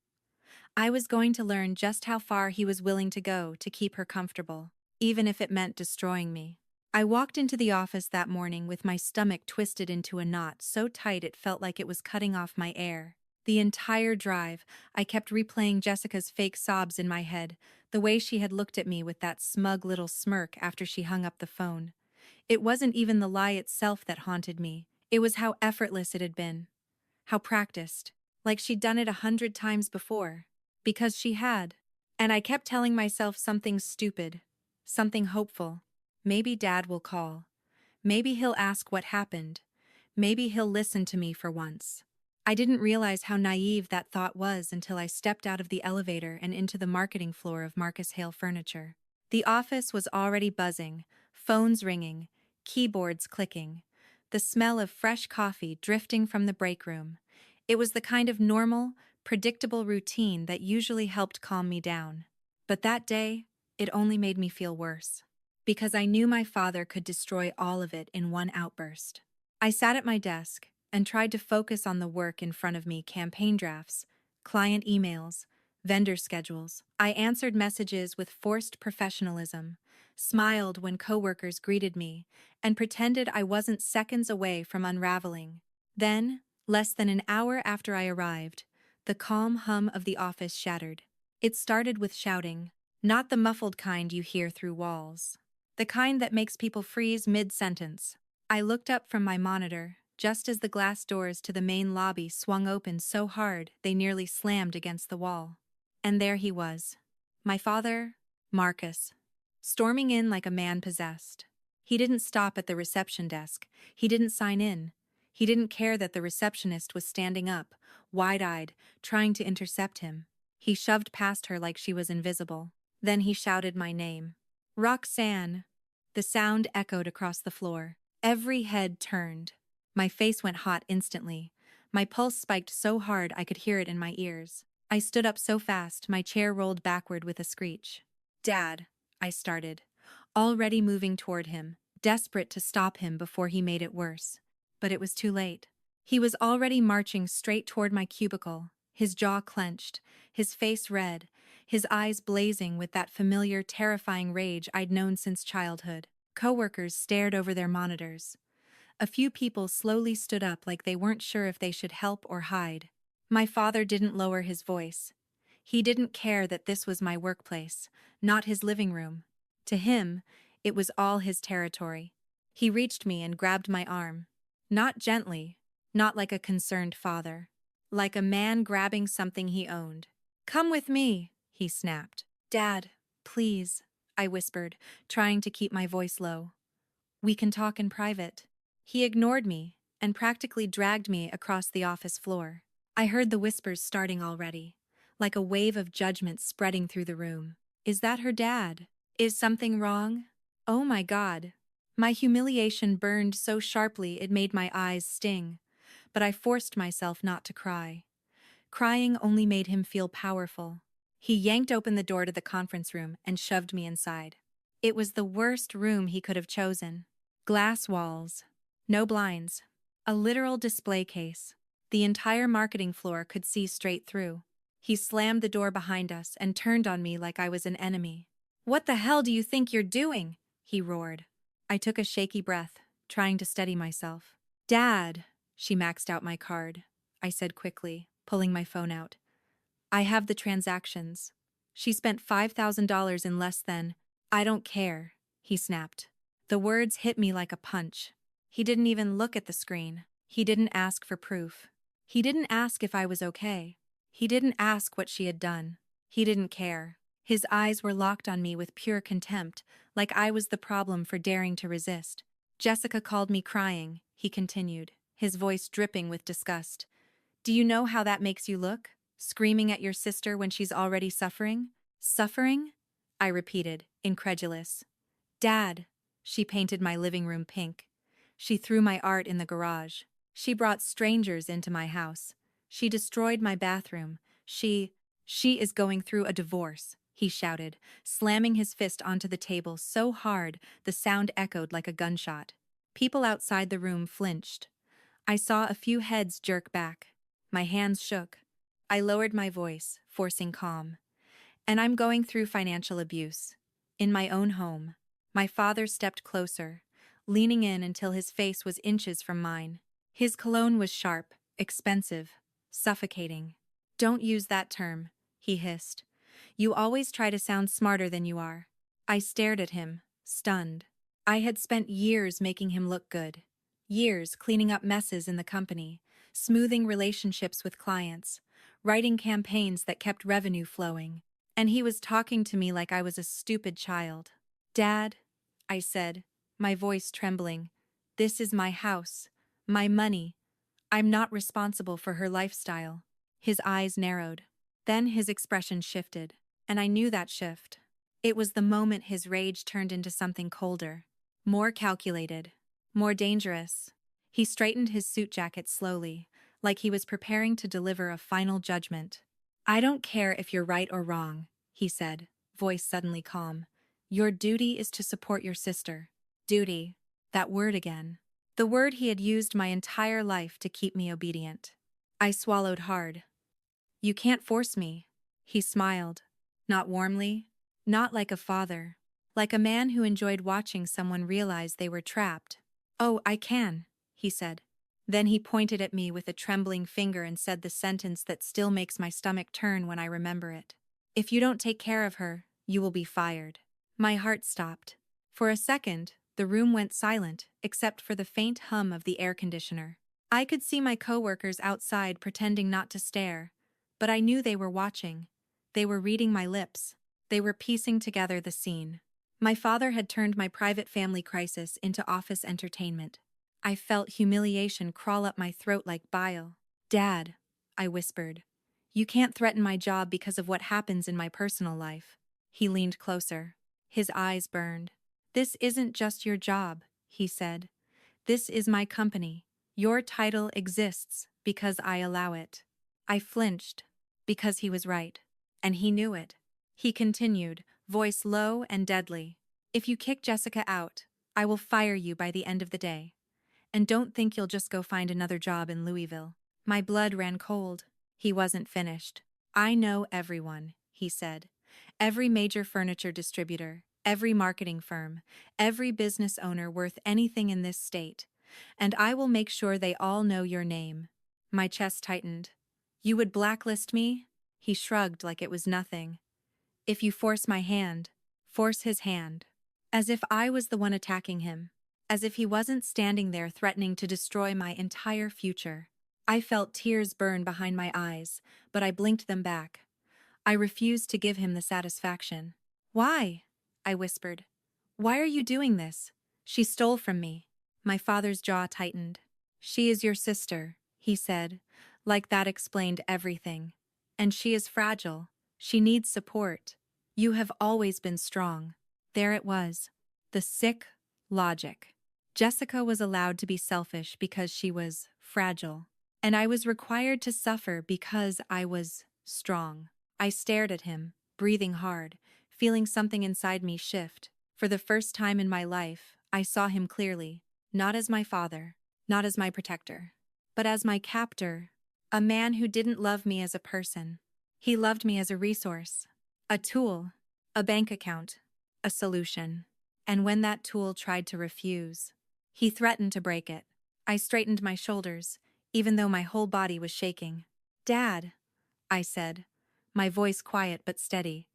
I was going to learn just how far he was willing to go to keep her comfortable, even if it meant destroying me. I walked into the office that morning with my stomach twisted into a knot so tight it felt like it was cutting off my air. The entire drive, I kept replaying Jessica's fake sobs in my head, the way she had looked at me with that smug little smirk after she hung up the phone. It wasn't even the lie itself that haunted me. It was how effortless it had been. How practiced. Like she'd done it 100 times before. Because she had. And I kept telling myself something stupid. Something hopeful. Maybe Dad will call. Maybe he'll ask what happened. Maybe he'll listen to me for once. I didn't realize how naive that thought was until I stepped out of the elevator and into the marketing floor of Marcus Hale Furniture. The office was already buzzing, phones ringing, keyboards clicking, the smell of fresh coffee drifting from the break room. It was the kind of normal, predictable routine that usually helped calm me down. But that day, it only made me feel worse. Because I knew my father could destroy all of it in one outburst. I sat at my desk and tried to focus on the work in front of me: campaign drafts, client emails, vendor schedules. I answered messages with forced professionalism, smiled when coworkers greeted me, and pretended I wasn't seconds away from unraveling. Then, Less than an hour after I arrived, the calm hum of the office shattered. It started with shouting, not the muffled kind you hear through walls. The kind that makes people freeze mid-sentence. I looked up from my monitor, just as the glass doors to the main lobby swung open so hard they nearly slammed against the wall. And there he was. My father, Marcus, storming in like a man possessed. He didn't stop at the reception desk. He didn't sign in. He didn't care that the receptionist was standing up, wide-eyed, trying to intercept him. He shoved past her like she was invisible. Then he shouted my name. Roxanne. The sound echoed across the floor. Every head turned. My face went hot instantly. My pulse spiked so hard I could hear it in my ears. I stood up so fast my chair rolled backward with a screech. Dad, I started, already moving toward him, desperate to stop him before he made it worse. But it was too late. He was already marching straight toward my cubicle, his jaw clenched, his face red, his eyes blazing with that familiar, terrifying rage I'd known since childhood. Coworkers stared over their monitors. A few people slowly stood up like they weren't sure if they should help or hide. My father didn't lower his voice. He didn't care that this was my workplace, not his living room. To him, it was all his territory. He reached me and grabbed my arm. Not gently, not like a concerned father. Like a man grabbing something he owned. Come with me, he snapped. Dad, please, I whispered, trying to keep my voice low. We can talk in private. He ignored me and practically dragged me across the office floor. I heard the whispers starting already, like a wave of judgment spreading through the room. Is that her dad? Is something wrong? Oh my God. My humiliation burned so sharply it made my eyes sting, but I forced myself not to cry. Crying only made him feel powerful. He yanked open the door to the conference room and shoved me inside. It was the worst room he could have chosen. Glass walls. No blinds. A literal display case. The entire marketing floor could see straight through. He slammed the door behind us and turned on me like I was an enemy. What the hell do you think you're doing? He roared. I took a shaky breath, trying to steady myself. Dad, she maxed out my card, I said quickly, pulling my phone out. I have the transactions. She spent $5,000 in less than. I don't care, he snapped. The words hit me like a punch. He didn't even look at the screen. He didn't ask for proof. He didn't ask if I was okay. He didn't ask what she had done. He didn't care. His eyes were locked on me with pure contempt, like I was the problem for daring to resist. Jessica called me crying, he continued, his voice dripping with disgust. Do you know how that makes you look? Screaming at your sister when she's already suffering? Suffering? I repeated, incredulous. Dad, she painted my living room pink. She threw my art in the garage. She brought strangers into my house. She destroyed my bathroom. She is going through a divorce, he shouted, slamming his fist onto the table so hard the sound echoed like a gunshot. People outside the room flinched. I saw a few heads jerk back. My hands shook. I lowered my voice, forcing calm. And I'm going through financial abuse. In my own home. My father stepped closer, leaning in until his face was inches from mine. His cologne was sharp, expensive, suffocating. Don't use that term, he hissed. You always try to sound smarter than you are. I stared at him, stunned. I had spent years making him look good. Years cleaning up messes in the company, smoothing relationships with clients, writing campaigns that kept revenue flowing. And he was talking to me like I was a stupid child. Dad, I said, my voice trembling, this is my house, my money. I'm not responsible for her lifestyle. His eyes narrowed. Then his expression shifted, and I knew that shift. It was the moment his rage turned into something colder, more calculated, more dangerous. He straightened his suit jacket slowly, like he was preparing to deliver a final judgment. I don't care if you're right or wrong, he said, voice suddenly calm. Your duty is to support your sister. Duty. That word again. The word he had used my entire life to keep me obedient. I swallowed hard. You can't force me. He smiled. Not warmly. Not like a father. Like a man who enjoyed watching someone realize they were trapped. Oh, I can, he said. Then he pointed at me with a trembling finger and said the sentence that still makes my stomach turn when I remember it. If you don't take care of her, you will be fired. My heart stopped. For a second, the room went silent, except for the faint hum of the air conditioner. I could see my coworkers outside pretending not to stare, but I knew they were watching. They were reading my lips. They were piecing together the scene. My father had turned my private family crisis into office entertainment. I felt humiliation crawl up my throat like bile. "Dad," I whispered, "you can't threaten my job because of what happens in my personal life." He leaned closer. His eyes burned. "This isn't just your job," he said. "This is my company. Your title exists because I allow it." I flinched, because he was right. And he knew it. He continued, voice low and deadly. "If you kick Jessica out, I will fire you by the end of the day. And don't think you'll just go find another job in Louisville." My blood ran cold. He wasn't finished. "I know everyone," he said. "Every major furniture distributor, every marketing firm, every business owner worth anything in this state. And I will make sure they all know your name." My chest tightened. "You would blacklist me?" He shrugged like it was nothing. "If you force my hand, force his hand." As if I was the one attacking him. As if he wasn't standing there threatening to destroy my entire future. I felt tears burn behind my eyes, but I blinked them back. I refused to give him the satisfaction. "Why?" I whispered. "Why are you doing this? She stole from me." My father's jaw tightened. "She is your sister," he said, like that explained everything. "And she is fragile. She needs support. You have always been strong." There it was. The sick logic. Jessica was allowed to be selfish because she was fragile. And I was required to suffer because I was strong. I stared at him, breathing hard, feeling something inside me shift. For the first time in my life, I saw him clearly, not as my father, not as my protector, but as my captor, a man who didn't love me as a person. He loved me as a resource, a tool, a bank account, a solution. And when that tool tried to refuse, he threatened to break it. I straightened my shoulders, even though my whole body was shaking. "Dad," I said, my voice quiet but steady,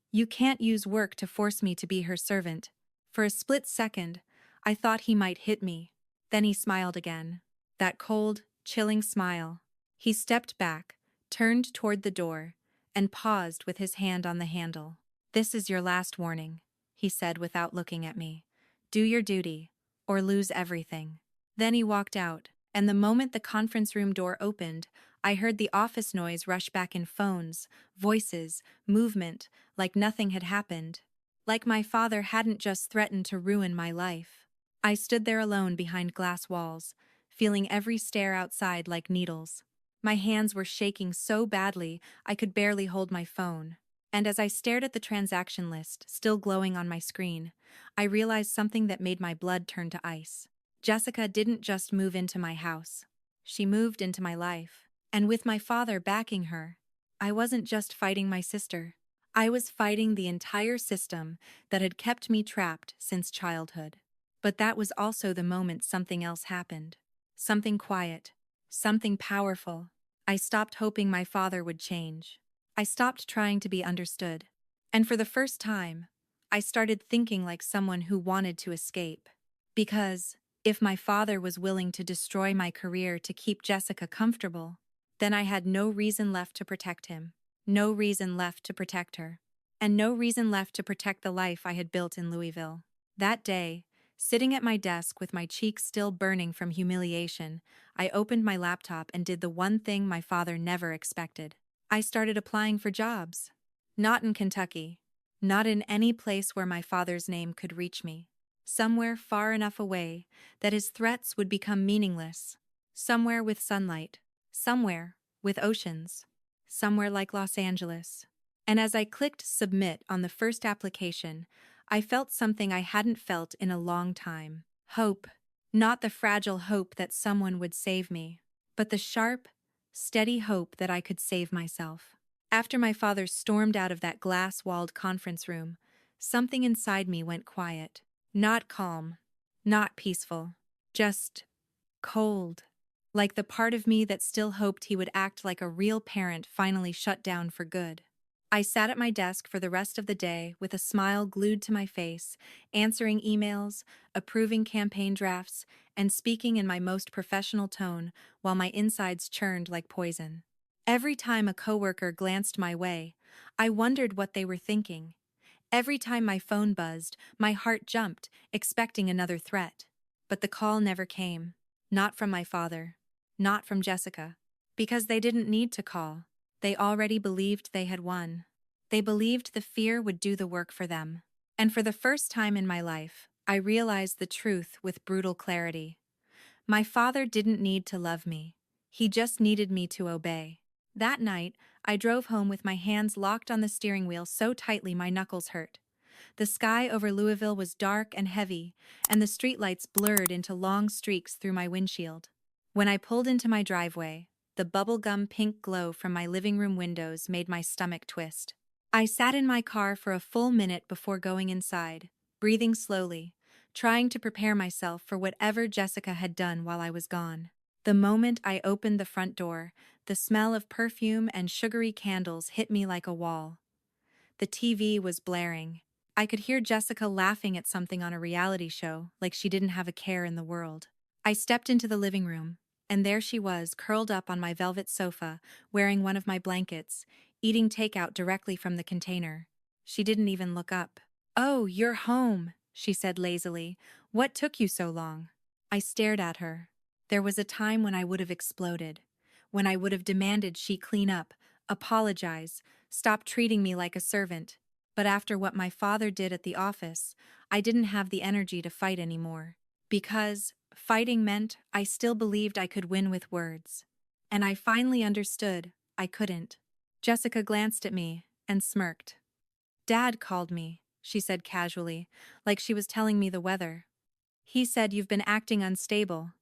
"you can't use work to force me to be her servant." For a split second, I thought he might hit me. Then he smiled again. That cold, chilling smile. He stepped back, turned toward the door, and paused with his hand on the handle. "This is your last warning," he said without looking at me. "Do your duty, or lose everything." Then he walked out, and the moment the conference room door opened, I heard the office noise rush back in phones, voices, movement, like nothing had happened. Like my father hadn't just threatened to ruin my life. I stood there alone behind glass walls, feeling every stare outside like needles. My hands were shaking so badly I could barely hold my phone. And as I stared at the transaction list, still glowing on my screen, I realized something that made my blood turn to ice. Jessica didn't just move into my house. She moved into my life. And with my father backing her, I wasn't just fighting my sister. I was fighting the entire system that had kept me trapped since childhood. But that was also the moment something else happened. Something quiet. Something powerful. I stopped hoping my father would change. I stopped trying to be understood. And for the first time, I started thinking like someone who wanted to escape. Because, if my father was willing to destroy my career to keep Jessica comfortable, then I had no reason left to protect him. No reason left to protect her. And no reason left to protect the life I had built in Louisville. That day, sitting at my desk with my cheeks still burning from humiliation, I opened my laptop and did the one thing my father never expected. I started applying for jobs. Not in Kentucky. Not in any place where my father's name could reach me. Somewhere far enough away that his threats would become meaningless. Somewhere with sunlight. Somewhere with oceans. Somewhere like Los Angeles. And as I clicked submit on the first application, I felt something I hadn't felt in a long time. Hope. Not the fragile hope that someone would save me, but the sharp, steady hope that I could save myself. After my father stormed out of that glass-walled conference room, something inside me went quiet. Not calm, not peaceful, just cold. Like the part of me that still hoped he would act like a real parent finally shut down for good. I sat at my desk for the rest of the day with a smile glued to my face, answering emails, approving campaign drafts, and speaking in my most professional tone while my insides churned like poison. Every time a coworker glanced my way, I wondered what they were thinking. Every time my phone buzzed, my heart jumped, expecting another threat. But the call never came. Not from my father. Not from Jessica. Because they didn't need to call. They already believed they had won. They believed the fear would do the work for them. And for the first time in my life, I realized the truth with brutal clarity. My father didn't need to love me. He just needed me to obey. That night, I drove home with my hands locked on the steering wheel so tightly my knuckles hurt. The sky over Louisville was dark and heavy, and the streetlights blurred into long streaks through my windshield. When I pulled into my driveway, the bubblegum pink glow from my living room windows made my stomach twist. I sat in my car for a full minute before going inside, breathing slowly, trying to prepare myself for whatever Jessica had done while I was gone. The moment I opened the front door, the smell of perfume and sugary candles hit me like a wall. The TV was blaring. I could hear Jessica laughing at something on a reality show, like she didn't have a care in the world. I stepped into the living room, and there she was, curled up on my velvet sofa, wearing one of my blankets, eating takeout directly from the container. She didn't even look up. "Oh, you're home," she said lazily. "What took you so long?" I stared at her. There was a time when I would have exploded, when I would have demanded she clean up, apologize, stop treating me like a servant. But after what my father did at the office, I didn't have the energy to fight anymore. Because fighting meant I still believed I could win with words. And I finally understood I couldn't. Jessica glanced at me and smirked. "Dad called me," she said casually, like she was telling me the weather. "He said you've been acting unstable.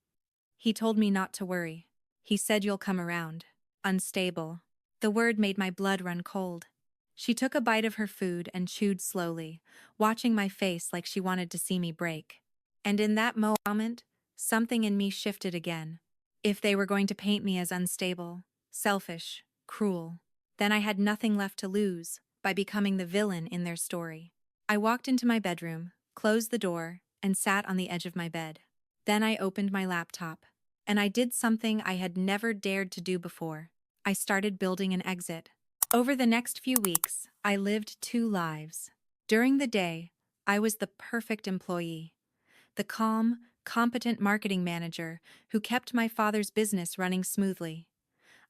He told me not to worry. He said you'll come around." Unstable. The word made my blood run cold. She took a bite of her food and chewed slowly, watching my face like she wanted to see me break. And in that moment, something in me shifted again. If they were going to paint me as unstable, selfish, cruel, then I had nothing left to lose by becoming the villain in their story. I walked into my bedroom, closed the door, and sat on the edge of my bed. Then I opened my laptop, and I did something I had never dared to do before. I started building an exit. Over the next few weeks, I lived two lives. During the day, I was the perfect employee, the calm, competent marketing manager who kept my father's business running smoothly.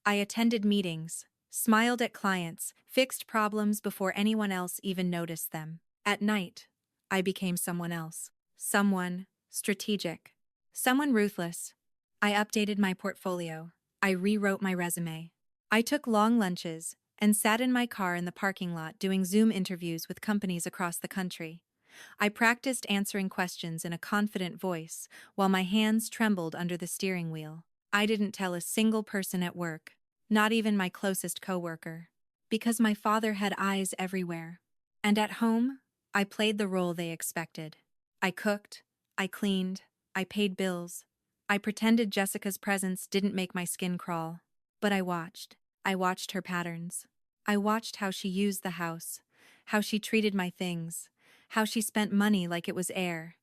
I attended meetings, smiled at clients, fixed problems before anyone else even noticed them. At night, I became someone else. Someone strategic. Someone ruthless. I updated my portfolio. I rewrote my resume. I took long lunches and sat in my car in the parking lot doing Zoom interviews with companies across the country. I practiced answering questions in a confident voice while my hands trembled under the steering wheel. I didn't tell a single person at work, not even my closest coworker, because my father had eyes everywhere. And at home, I played the role they expected. I cooked, I cleaned, I paid bills. I pretended Jessica's presence didn't make my skin crawl. But I watched. I watched her patterns. I watched how she used the house, how she treated my things, how she spent money like it was air.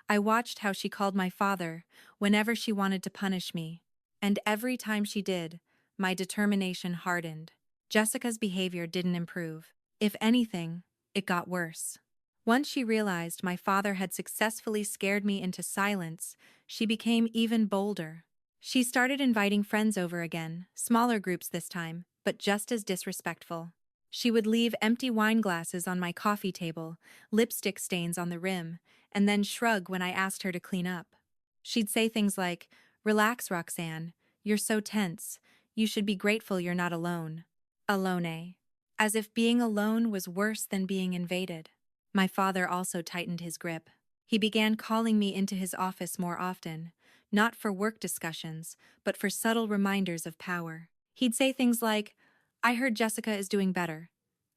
I watched how she called my father whenever she wanted to punish me. And every time she did, my determination hardened. Jessica's behavior didn't improve. If anything, it got worse. Once she realized my father had successfully scared me into silence, she became even bolder. She started inviting friends over again, smaller groups this time, but just as disrespectful. She would leave empty wine glasses on my coffee table, lipstick stains on the rim, and then shrug when I asked her to clean up. She'd say things like, "Relax, Roxanne. You're so tense. You should be grateful you're not alone." Alone, eh? As if being alone was worse than being invaded. My father also tightened his grip. He began calling me into his office more often, not for work discussions, but for subtle reminders of power. He'd say things like, "I heard Jessica is doing better.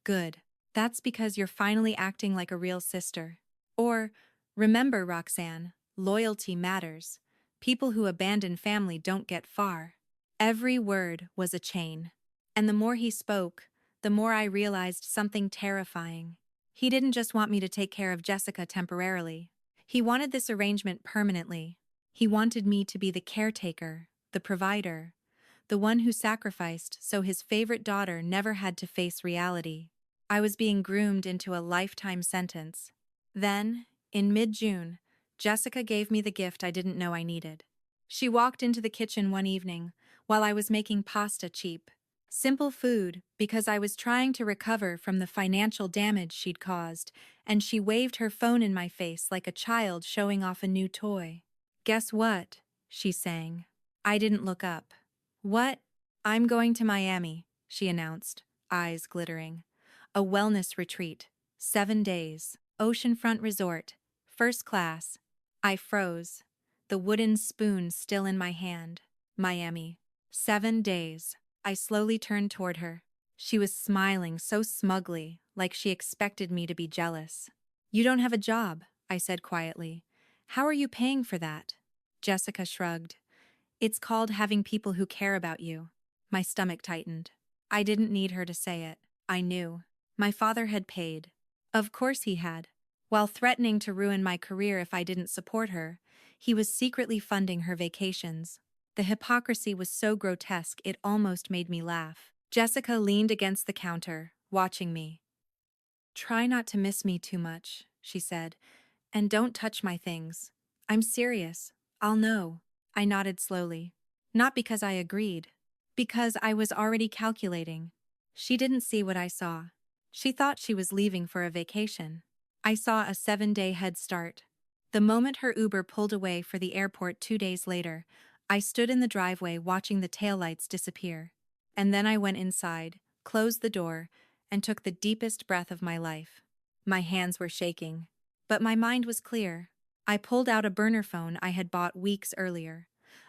Good. That's because you're finally acting like a real sister." Or, "Remember, Roxanne, loyalty matters. People who abandon family don't get far. Every word was a chain. And the more he spoke, the more I realized something terrifying. He didn't just want me to take care of Jessica temporarily. He wanted this arrangement permanently. He wanted me to be the caretaker, the provider, the one who sacrificed so his favorite daughter never had to face reality. I was being groomed into a lifetime sentence. Then, in mid-June, Jessica gave me the gift I didn't know I needed. She walked into the kitchen one evening while I was making pasta cheap. Simple food because I was trying to recover from the financial damage she'd caused, and she waved her phone in my face like a child showing off a new toy. "Guess what?" she sang. I didn't look up. "What?" "I'm going to Miami," she announced, eyes glittering. "A wellness retreat. 7 days. Oceanfront resort. First class." I froze, the wooden spoon still in my hand. Miami. 7 days. I slowly turned toward her. She was smiling so smugly, like she expected me to be jealous. "You don't have a job," I said quietly. "How are you paying for that?" Jessica shrugged. "It's called having people who care about you." My stomach tightened. I didn't need her to say it. I knew. My father had paid. Of course he had. While threatening to ruin my career if I didn't support her, he was secretly funding her vacations. The hypocrisy was so grotesque it almost made me laugh. Jessica leaned against the counter, watching me. "Try not to miss me too much," she said, "and don't touch my things. I'm serious. I'll know." I nodded slowly. Not because I agreed. Because I was already calculating. She didn't see what I saw. She thought she was leaving for a vacation. I saw a 7-day head start. The moment her Uber pulled away for the airport 2 days later, I stood in the driveway watching the taillights disappear. And then I went inside, closed the door, and took the deepest breath of my life. My hands were shaking. But my mind was clear. I pulled out a burner phone I had bought weeks earlier.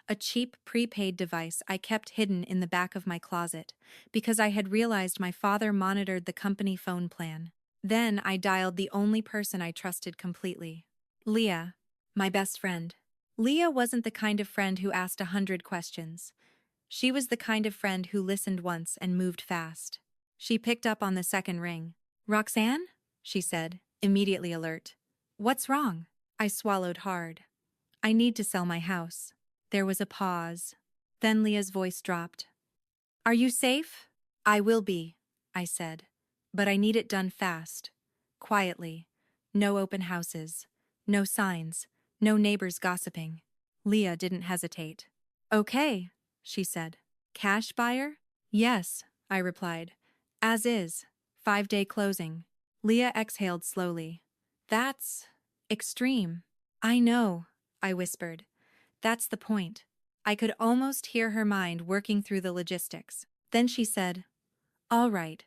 A cheap prepaid device I kept hidden in the back of my closet, because I had realized my father monitored the company phone plan. Then I dialed the only person I trusted completely. Leah, my best friend. Leah wasn't the kind of friend who asked 100 questions. She was the kind of friend who listened once and moved fast. She picked up on the second ring. "Roxanne?" she said, immediately alert. "What's wrong?" I swallowed hard. "I need to sell my house." There was a pause. Then Leah's voice dropped. "Are you safe?" "I will be," I said. "But I need it done fast. Quietly. No open houses. No signs. No neighbors gossiping." Leah didn't hesitate. "Okay," she said. "Cash buyer?" "Yes," I replied. "As is. 5-day closing." Leah exhaled slowly. "That's extreme." "I know," I whispered. "That's the point." I could almost hear her mind working through the logistics. Then she said, "All right.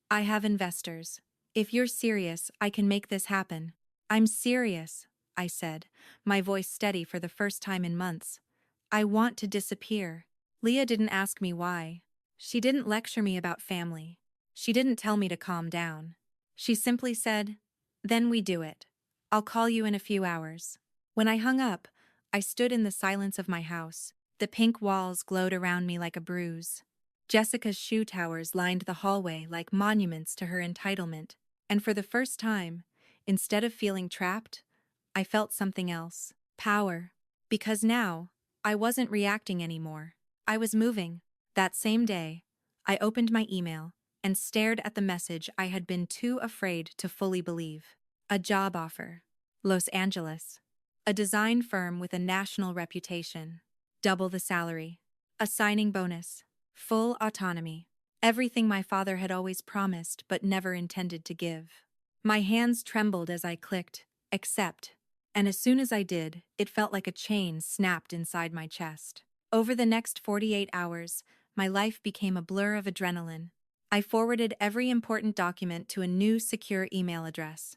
I have investors. If you're serious, I can make this happen." "I'm serious," I said, my voice steady for the first time in months. "I want to disappear." Leah didn't ask me why. She didn't lecture me about family. She didn't tell me to calm down. She simply said, "Then we do it. I'll call you in a few hours." When I hung up, I stood in the silence of my house. The pink walls glowed around me like a bruise. Jessica's shoe towers lined the hallway like monuments to her entitlement, and for the first time, instead of feeling trapped, I felt something else. Power. Because now, I wasn't reacting anymore. I was moving. That same day, I opened my email and stared at the message I had been too afraid to fully believe. A job offer. Los Angeles. A design firm with a national reputation. Double the salary. A signing bonus. Full autonomy. Everything my father had always promised but never intended to give. My hands trembled as I clicked, accept, and as soon as I did, it felt like a chain snapped inside my chest. Over the next 48 hours, my life became a blur of adrenaline. I forwarded every important document to a new secure email address.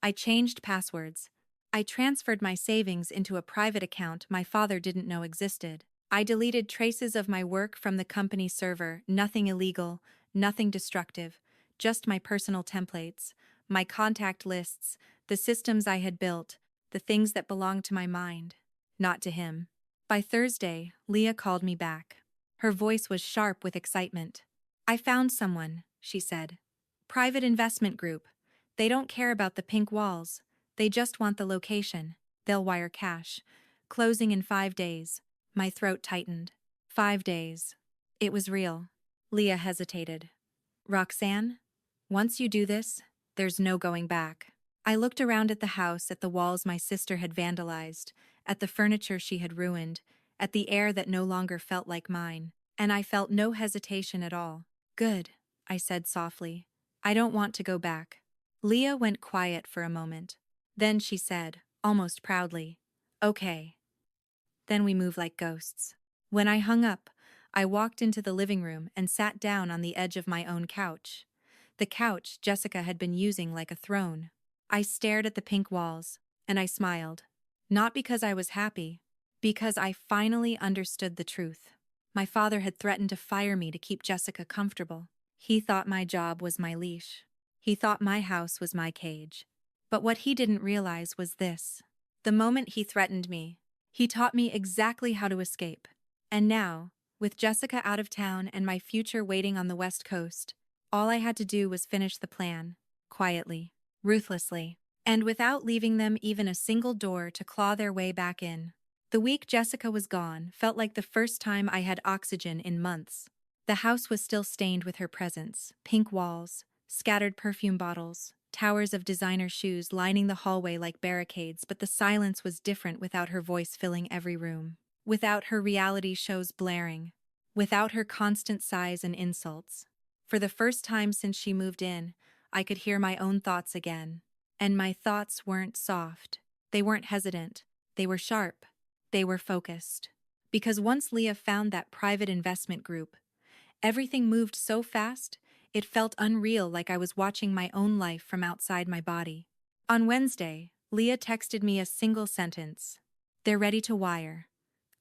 I changed passwords. I transferred my savings into a private account my father didn't know existed. I deleted traces of my work from the company server, nothing illegal, nothing destructive, just my personal templates, my contact lists, the systems I had built, the things that belonged to my mind, not to him. By Thursday, Leah called me back. Her voice was sharp with excitement. I found someone, she said. Private investment group. They don't care about the pink walls. They just want the location. They'll wire cash. Closing in 5 days. My throat tightened. 5 days. It was real. Leah hesitated. Roxanne? Once you do this, there's no going back. I looked around at the house, at the walls my sister had vandalized, at the furniture she had ruined, at the air that no longer felt like mine, and I felt no hesitation at all. Good, I said softly. I don't want to go back. Leah went quiet for a moment. Then she said, almost proudly, okay. Then we move like ghosts. When I hung up, I walked into the living room and sat down on the edge of my own couch. The couch Jessica had been using like a throne. I stared at the pink walls, and I smiled. Not because I was happy, because I finally understood the truth. My father had threatened to fire me to keep Jessica comfortable. He thought my job was my leash. He thought my house was my cage. But what he didn't realize was this. The moment he threatened me, he taught me exactly how to escape. And now, with Jessica out of town and my future waiting on the West Coast, all I had to do was finish the plan, quietly, ruthlessly, and without leaving them even a single door to claw their way back in. The week Jessica was gone felt like the first time I had oxygen in months. The house was still stained with her presence, pink walls, scattered perfume bottles, towers of designer shoes lining the hallway like barricades, but the silence was different without her voice filling every room. Without her reality shows blaring. Without her constant sighs and insults. For the first time since she moved in, I could hear my own thoughts again. And my thoughts weren't soft. They weren't hesitant. They were sharp. They were focused. Because once Leah found that private investment group, everything moved so fast, it felt unreal, like I was watching my own life from outside my body. On Wednesday, Leah texted me a single sentence. They're ready to wire.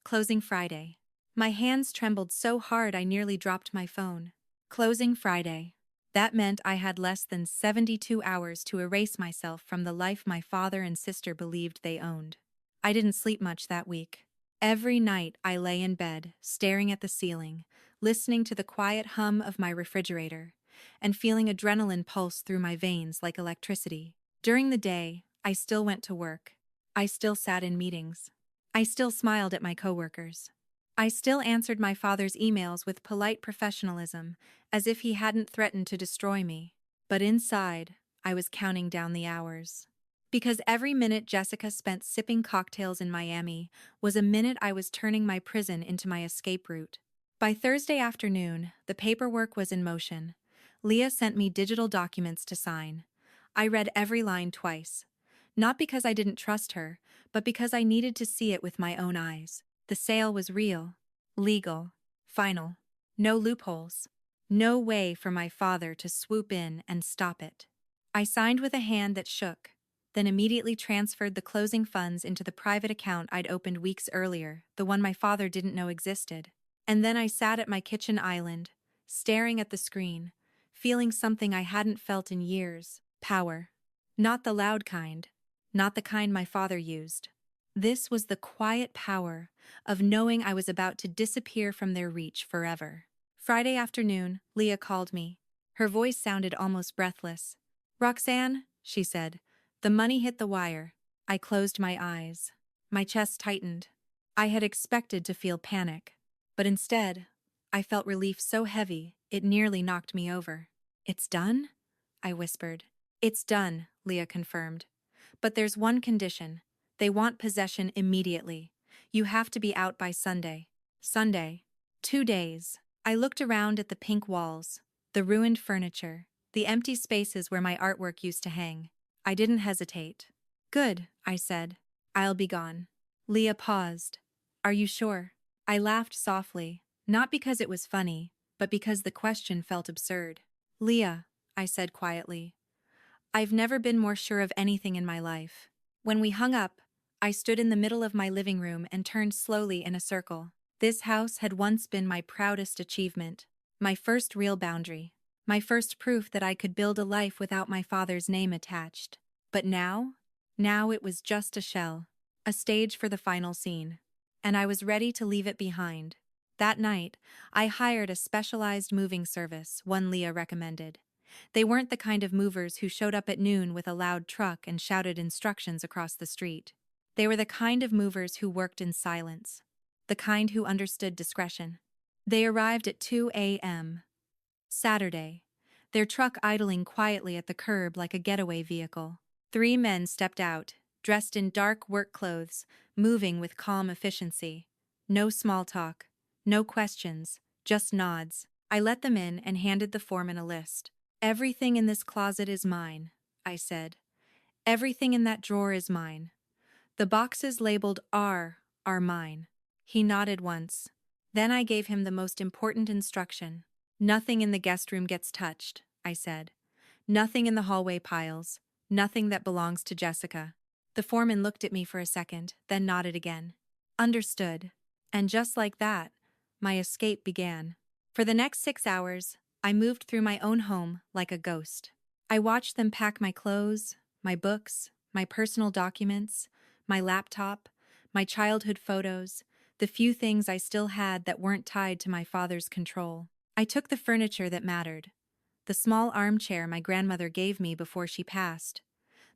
Closing Friday. My hands trembled so hard I nearly dropped my phone. Closing Friday. That meant I had less than 72 hours to erase myself from the life my father and sister believed they owned. I didn't sleep much that week. Every night I lay in bed, staring at the ceiling, listening to the quiet hum of my refrigerator, and feeling adrenaline pulse through my veins like electricity. During the day, I still went to work. I still sat in meetings. I still smiled at my coworkers. I still answered my father's emails with polite professionalism, as if he hadn't threatened to destroy me. But inside, I was counting down the hours. Because every minute Jessica spent sipping cocktails in Miami was a minute I was turning my prison into my escape route. By Thursday afternoon, the paperwork was in motion. Leah sent me digital documents to sign. I read every line twice. Not because I didn't trust her, but because I needed to see it with my own eyes. The sale was real, legal, final. No loopholes. No way for my father to swoop in and stop it. I signed with a hand that shook, then immediately transferred the closing funds into the private account I'd opened weeks earlier, the one my father didn't know existed. And then I sat at my kitchen island, staring at the screen, feeling something I hadn't felt in years. Power. Not the loud kind. Not the kind my father used. This was the quiet power of knowing I was about to disappear from their reach forever. Friday afternoon, Leah called me. Her voice sounded almost breathless. Roxanne, she said, the money hit the wire. I closed my eyes. My chest tightened. I had expected to feel panic. But instead, I felt relief so heavy it nearly knocked me over. It's done? I whispered. It's done, Leah confirmed. But there's one condition. They want possession immediately. You have to be out by Sunday. Sunday. 2 days. I looked around at the pink walls, the ruined furniture, the empty spaces where my artwork used to hang. I didn't hesitate. Good, I said. I'll be gone. Leah paused. Are you sure? I laughed softly, not because it was funny, but because the question felt absurd. Leah, I said quietly. I've never been more sure of anything in my life. When we hung up, I stood in the middle of my living room and turned slowly in a circle. This house had once been my proudest achievement, my first real boundary, my first proof that I could build a life without my father's name attached. But now it was just a shell, a stage for the final scene. and I was ready to leave it behind. That night, I hired a specialized moving service one Leah recommended. They weren't the kind of movers who showed up at noon with a loud truck and shouted instructions across the street. They were the kind of movers who worked in silence, the kind who understood discretion. They arrived at 2 a.m. Saturday, their truck idling quietly at the curb like a getaway vehicle. 3 men stepped out, dressed in dark work clothes, moving with calm efficiency. No small talk, no questions, just nods. I let them in and handed the foreman a list. "Everything in this closet is mine," I said. "Everything in that drawer is mine. The boxes labeled R are mine." He nodded once. Then I gave him the most important instruction. "Nothing in the guest room gets touched," I said. "Nothing in the hallway piles. Nothing that belongs to Jessica." The foreman looked at me for a second, then nodded again. "Understood." And just like that, my escape began. For the next 6 hours, I moved through my own home like a ghost. I watched them pack my clothes, my books, my personal documents, my laptop, my childhood photos, the few things I still had that weren't tied to my father's control. I took the furniture that mattered. The small armchair my grandmother gave me before she passed.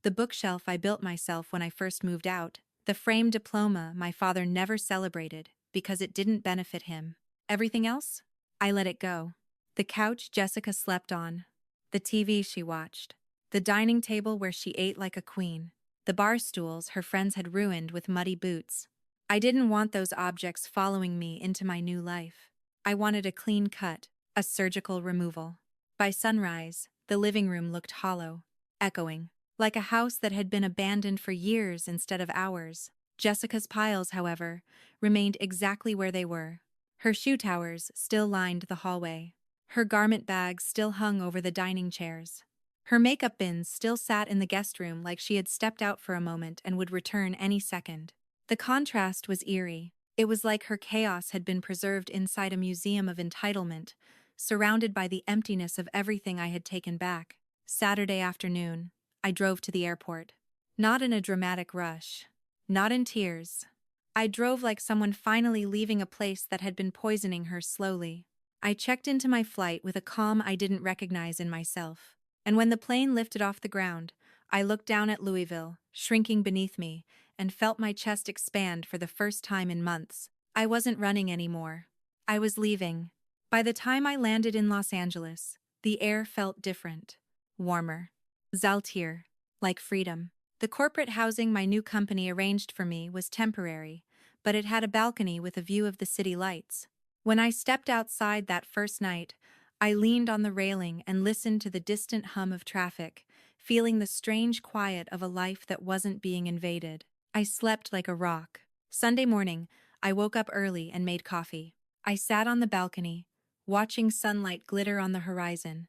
The bookshelf I built myself when I first moved out. The framed diploma my father never celebrated because it didn't benefit him. Everything else? I let it go. The couch Jessica slept on. The TV she watched. The dining table where she ate like a queen. The bar stools her friends had ruined with muddy boots. I didn't want those objects following me into my new life. I wanted a clean cut, a surgical removal. By sunrise, the living room looked hollow, echoing, like a house that had been abandoned for years instead of hours. Jessica's piles, however, remained exactly where they were. Her shoe towers still lined the hallway. Her garment bags still hung over the dining chairs. Her makeup bins still sat in the guest room like she had stepped out for a moment and would return any second. The contrast was eerie. It was like her chaos had been preserved inside a museum of entitlement, surrounded by the emptiness of everything I had taken back. Saturday afternoon, I drove to the airport. Not in a dramatic rush. Not in tears. I drove like someone finally leaving a place that had been poisoning her slowly. I checked into my flight with a calm I didn't recognize in myself. And when the plane lifted off the ground, I looked down at Louisville, shrinking beneath me, and felt my chest expand for the first time in months. I wasn't running anymore. I was leaving. By the time I landed in Los Angeles, the air felt different. Warmer. Zaltier. Like freedom. The corporate housing my new company arranged for me was temporary, but it had a balcony with a view of the city lights. When I stepped outside that first night, I leaned on the railing and listened to the distant hum of traffic, feeling the strange quiet of a life that wasn't being invaded. I slept like a rock. Sunday morning, I woke up early and made coffee. I sat on the balcony, watching sunlight glitter on the horizon,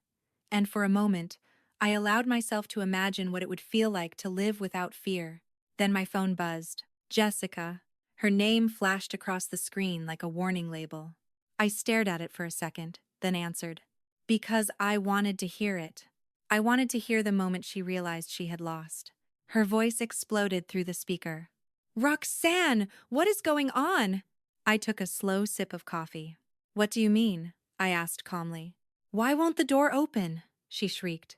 and for a moment, I allowed myself to imagine what it would feel like to live without fear. Then my phone buzzed. Jessica. Her name flashed across the screen like a warning label. I stared at it for a second, then answered. Because I wanted to hear it. I wanted to hear the moment she realized she had lost. Her voice exploded through the speaker. "Roxanne, what is going on?" I took a slow sip of coffee. "What do you mean?" I asked calmly. "Why won't the door open?" she shrieked.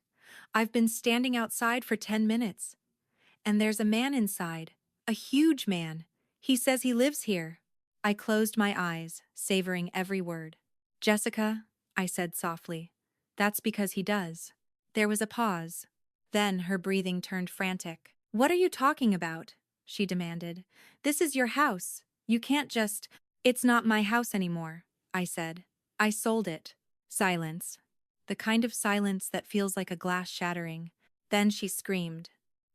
"I've been standing outside for 10 minutes. And there's a man inside. A huge man. He says he lives here." I closed my eyes, savoring every word. "Jessica," I said softly, "that's because he does." There was a pause. Then her breathing turned frantic. "What are you talking about?" she demanded. "This is your house. You can't just—" "It's not my house anymore," I said. "I sold it." Silence. The kind of silence that feels like a glass shattering. Then she screamed.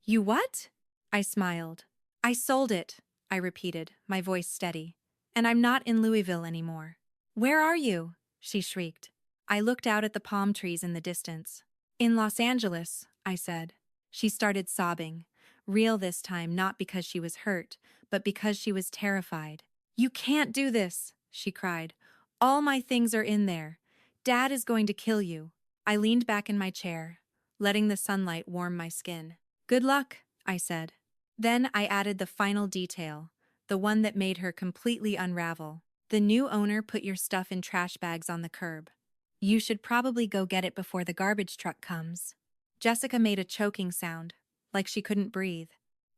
"You what?" I smiled. "I sold it," I repeated, my voice steady. "And I'm not in Louisville anymore." "Where are you?" she shrieked. I looked out at the palm trees in the distance. "In Los Angeles," I said. She started sobbing. Real this time, not because she was hurt, but because she was terrified. "You can't do this," she cried. "All my things are in there. Dad is going to kill you." I leaned back in my chair, letting the sunlight warm my skin. "Good luck," I said. Then I added the final detail. the one that made her completely unravel. The new owner put your stuff in trash bags on the curb. You should probably go get it before the garbage truck comes. Jessica made a choking sound, like she couldn't breathe.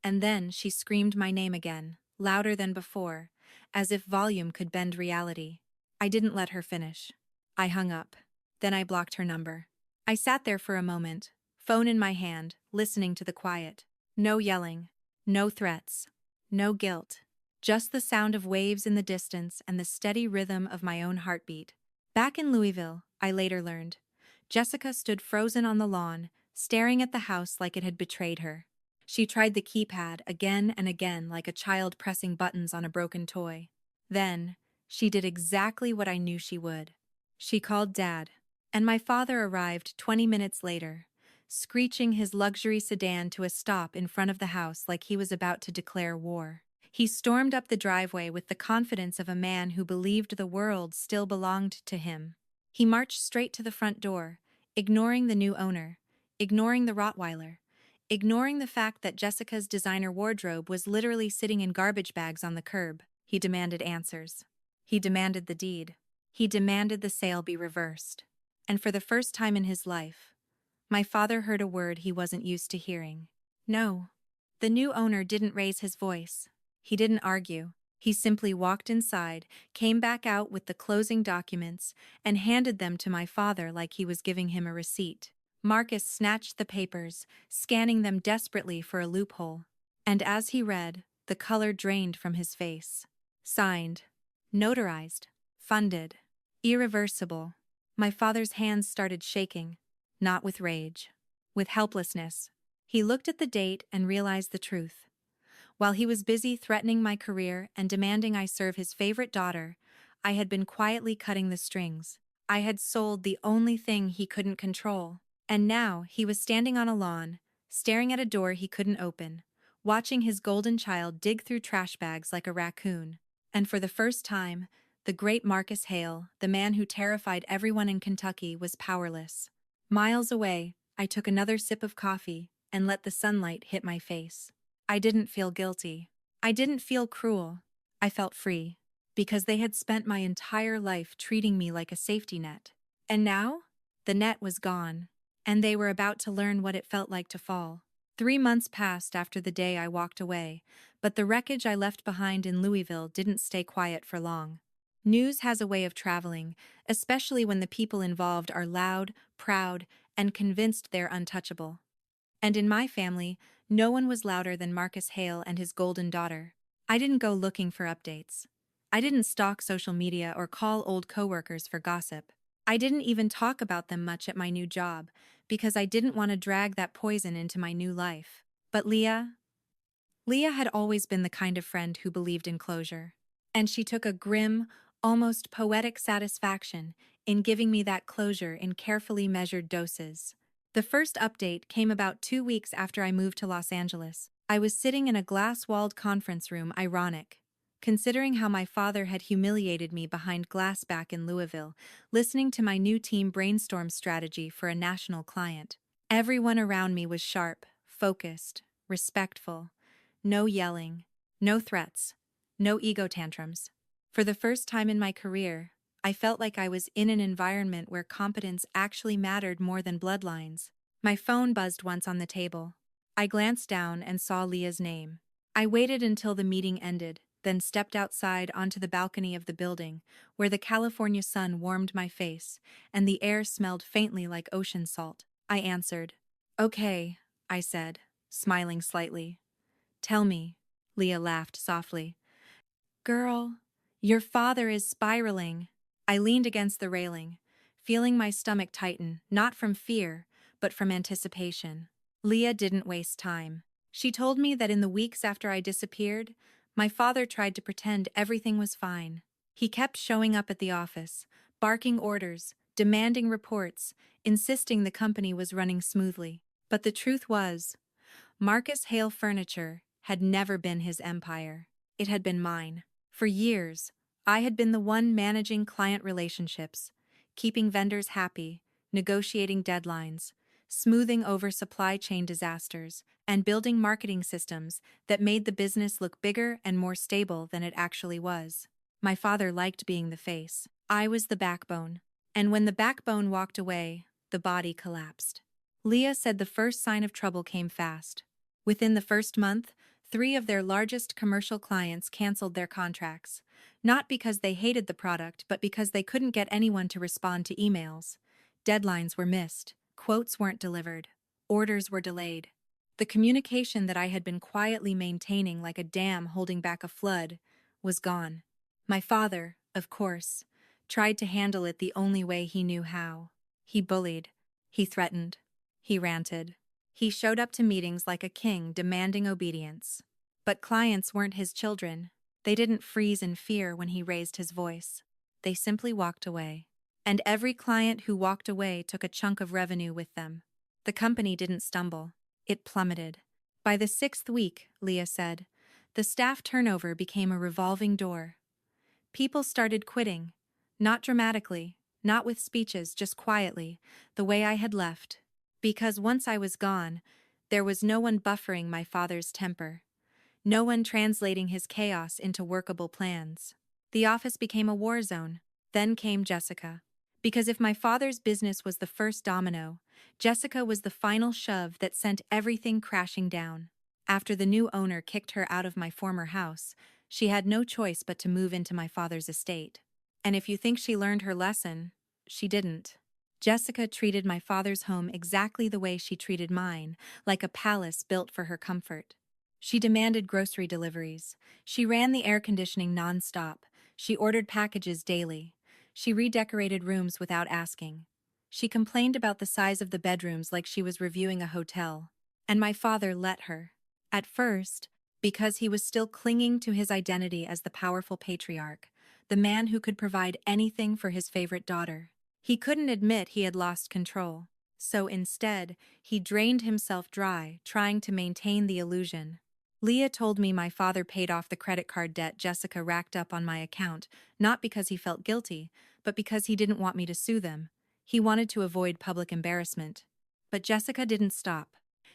And then she screamed my name again, louder than before, as if volume could bend reality. I didn't let her finish. I hung up. Then I blocked her number. I sat there for a moment, phone in my hand, listening to the quiet. No yelling, no threats, no guilt. Just the sound of waves in the distance and the steady rhythm of my own heartbeat. Back in Louisville, I later learned, Jessica stood frozen on the lawn, staring at the house like it had betrayed her. She tried the keypad again and again like a child pressing buttons on a broken toy. Then, she did exactly what I knew she would. She called Dad, and my father arrived 20 minutes later, screeching his luxury sedan to a stop in front of the house like he was about to declare war. He stormed up the driveway with the confidence of a man who believed the world still belonged to him. He marched straight to the front door, ignoring the new owner, ignoring the Rottweiler, ignoring the fact that Jessica's designer wardrobe was literally sitting in garbage bags on the curb. He demanded answers. He demanded the deed. He demanded the sale be reversed. And for the first time in his life, my father heard a word he wasn't used to hearing. No. The new owner didn't raise his voice. He didn't argue. He simply walked inside, came back out with the closing documents, and handed them to my father like he was giving him a receipt. Marcus snatched the papers, scanning them desperately for a loophole. And as he read, the color drained from his face. Signed. Notarized. Funded. Irreversible. My father's hands started shaking, not with rage, with helplessness. He looked at the date and realized the truth. While he was busy threatening my career and demanding I serve his favorite daughter, I had been quietly cutting the strings. I had sold the only thing he couldn't control. And now he was standing on a lawn, staring at a door he couldn't open, watching his golden child dig through trash bags like a raccoon. And for the first time, the great Marcus Hale, the man who terrified everyone in Kentucky, was powerless. Miles away, I took another sip of coffee and let the sunlight hit my face. I didn't feel guilty. I didn't feel cruel. I felt free. Because they had spent my entire life treating me like a safety net. And now, the net was gone, and they were about to learn what it felt like to fall. 3 months passed after the day I walked away, but the wreckage I left behind in Louisville didn't stay quiet for long. News has a way of traveling, especially when the people involved are loud, proud, and convinced they're untouchable. And in my family, no one was louder than Marcus Hale and his golden daughter. I didn't go looking for updates. I didn't stalk social media or call old coworkers for gossip. I didn't even talk about them much at my new job, because I didn't want to drag that poison into my new life. But Leah had always been the kind of friend who believed in closure. And she took a grim, almost poetic satisfaction in giving me that closure in carefully measured doses. The first update came about 2 weeks after I moved to Los Angeles. I was sitting in a glass-walled conference room, ironic, considering how my father had humiliated me behind glass back in Louisville, listening to my new team brainstorm strategy for a national client. Everyone around me was sharp, focused, respectful. No yelling, no threats, no ego tantrums. For the first time in my career, I felt like I was in an environment where competence actually mattered more than bloodlines. My phone buzzed once on the table. I glanced down and saw Leah's name. I waited until the meeting ended, then stepped outside onto the balcony of the building, where the California sun warmed my face, and the air smelled faintly like ocean salt. I answered. "Okay," I said, smiling slightly. "Tell me." Leah laughed softly. "Girl, your father is spiraling." I leaned against the railing, feeling my stomach tighten, not from fear, but from anticipation. Leah didn't waste time. She told me that in the weeks after I disappeared, my father tried to pretend everything was fine. He kept showing up at the office, barking orders, demanding reports, insisting the company was running smoothly. But the truth was, Marcus Hale Furniture had never been his empire. It had been mine. For years, I had been the one managing client relationships, keeping vendors happy, negotiating deadlines, smoothing over supply chain disasters, and building marketing systems that made the business look bigger and more stable than it actually was. My father liked being the face. I was the backbone. And when the backbone walked away, the body collapsed. Leah said the first sign of trouble came fast. Within the first month, 3 of their largest commercial clients canceled their contracts, not because they hated the product but because they couldn't get anyone to respond to emails. Deadlines were missed, quotes weren't delivered, orders were delayed. The communication that I had been quietly maintaining like a dam holding back a flood was gone. My father, of course, tried to handle it the only way he knew how. He bullied. He threatened. He ranted. He showed up to meetings like a king demanding obedience. But clients weren't his children. They didn't freeze in fear when he raised his voice. They simply walked away. And every client who walked away took a chunk of revenue with them. The company didn't stumble. It plummeted. By the 6th week, Leah said, the staff turnover became a revolving door. People started quitting. Not dramatically, not with speeches, just quietly, the way I had left. Because once I was gone, there was no one buffering my father's temper. No one translating his chaos into workable plans. The office became a war zone. Then came Jessica. Because if my father's business was the first domino, Jessica was the final shove that sent everything crashing down. After the new owner kicked her out of my former house, she had no choice but to move into my father's estate. And if you think she learned her lesson, she didn't. Jessica treated my father's home exactly the way she treated mine, like a palace built for her comfort. She demanded grocery deliveries. She ran the air conditioning nonstop. She ordered packages daily. She redecorated rooms without asking. She complained about the size of the bedrooms like she was reviewing a hotel. And my father let her. At first, because he was still clinging to his identity as the powerful patriarch, the man who could provide anything for his favorite daughter. He couldn't admit he had lost control. So instead, he drained himself dry, trying to maintain the illusion. Leah told me my father paid off the credit card debt Jessica racked up on my account, not because he felt guilty, but because he didn't want me to sue them. He wanted to avoid public embarrassment. But Jessica didn't stop.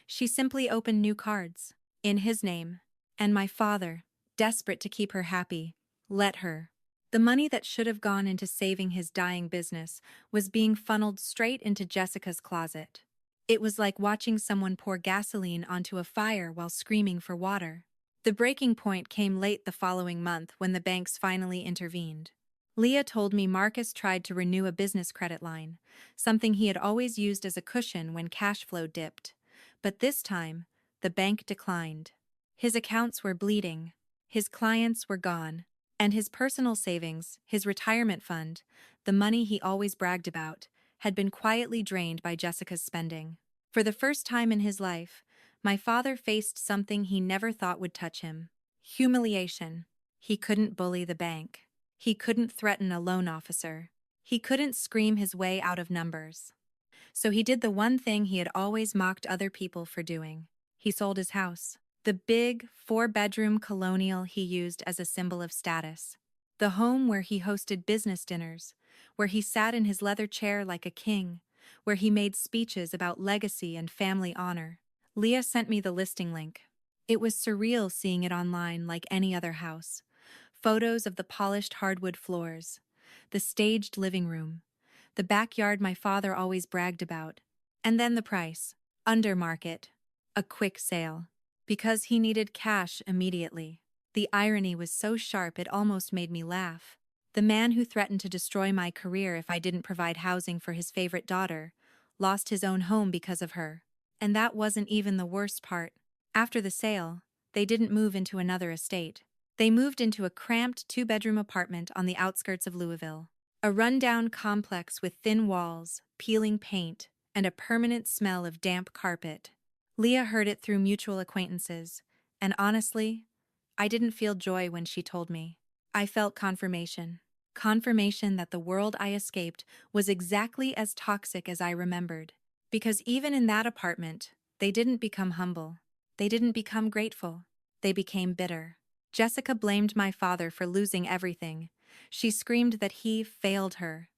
She simply opened new cards, in his name. And my father, desperate to keep her happy, let her. The money that should have gone into saving his dying business was being funneled straight into Jessica's closet. It was like watching someone pour gasoline onto a fire while screaming for water. The breaking point came late the following month when the banks finally intervened. Leah told me Marcus tried to renew a business credit line, something he had always used as a cushion when cash flow dipped. But this time, the bank declined. His accounts were bleeding. His clients were gone. And his personal savings, his retirement fund, the money he always bragged about, had been quietly drained by Jessica's spending. For the first time in his life, my father faced something he never thought would touch him. Humiliation. He couldn't bully the bank. He couldn't threaten a loan officer. He couldn't scream his way out of numbers. So he did the one thing he had always mocked other people for doing. He sold his house. The big, 4-bedroom colonial he used as a symbol of status. The home where he hosted business dinners, where he sat in his leather chair like a king, where he made speeches about legacy and family honor. Leah sent me the listing link. It was surreal seeing it online like any other house. Photos of the polished hardwood floors, the staged living room, the backyard my father always bragged about, and then the price. Under market. A quick sale. Because he needed cash immediately. The irony was so sharp it almost made me laugh. The man who threatened to destroy my career if I didn't provide housing for his favorite daughter lost his own home because of her. And that wasn't even the worst part. After the sale, they didn't move into another estate. They moved into a cramped 2-bedroom apartment on the outskirts of Louisville. A rundown complex with thin walls, peeling paint, and a permanent smell of damp carpet. Leah heard it through mutual acquaintances, and honestly, I didn't feel joy when she told me. I felt confirmation. Confirmation that the world I escaped was exactly as toxic as I remembered. Because even in that apartment, they didn't become humble. They didn't become grateful. They became bitter. Jessica blamed my father for losing everything. She screamed that he failed her.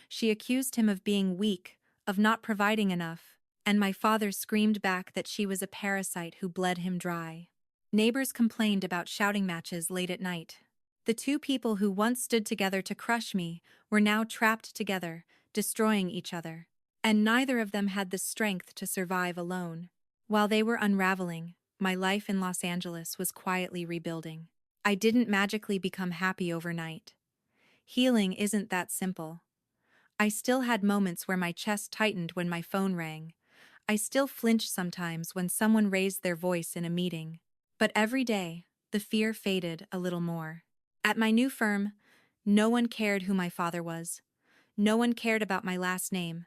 She accused him of being weak, of not providing enough. and my father screamed back that she was a parasite who bled him dry. Neighbors complained about shouting matches late at night. The two people who once stood together to crush me were now trapped together, destroying each other. And neither of them had the strength to survive alone. While they were unraveling, my life in Los Angeles was quietly rebuilding. I didn't magically become happy overnight. Healing isn't that simple. I still had moments where my chest tightened when my phone rang. I still flinched sometimes when someone raised their voice in a meeting. But every day, the fear faded a little more. At my new firm, no one cared who my father was. No one cared about my last name.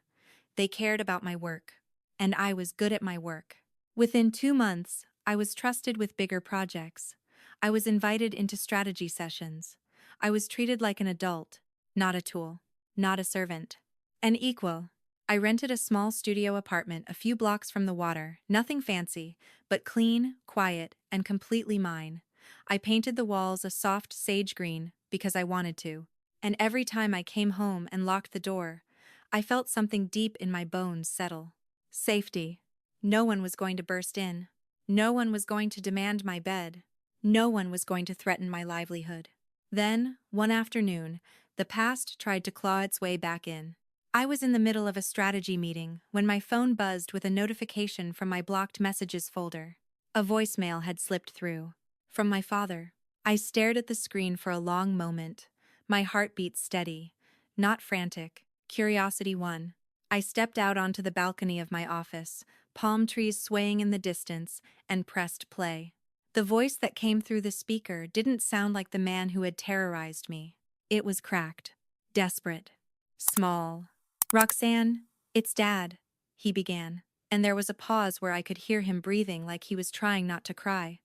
They cared about my work. And I was good at my work. Within 2 months, I was trusted with bigger projects. I was invited into strategy sessions. I was treated like an adult, not a tool, not a servant. An equal. I rented a small studio apartment a few blocks from the water, nothing fancy, but clean, quiet, and completely mine. I painted the walls a soft sage green because I wanted to. And every time I came home and locked the door, I felt something deep in my bones settle. Safety. No one was going to burst in. No one was going to demand my bed. No one was going to threaten my livelihood. Then, one afternoon, the past tried to claw its way back in. I was in the middle of a strategy meeting when my phone buzzed with a notification from my blocked messages folder. A voicemail had slipped through. From my father. I stared at the screen for a long moment. My heartbeat steady. Not frantic. Curiosity won. I stepped out onto the balcony of my office, palm trees swaying in the distance, and pressed play. The voice that came through the speaker didn't sound like the man who had terrorized me. It was cracked. Desperate. Small. "Roxanne, it's Dad," he began, and there was a pause where I could hear him breathing like he was trying not to cry.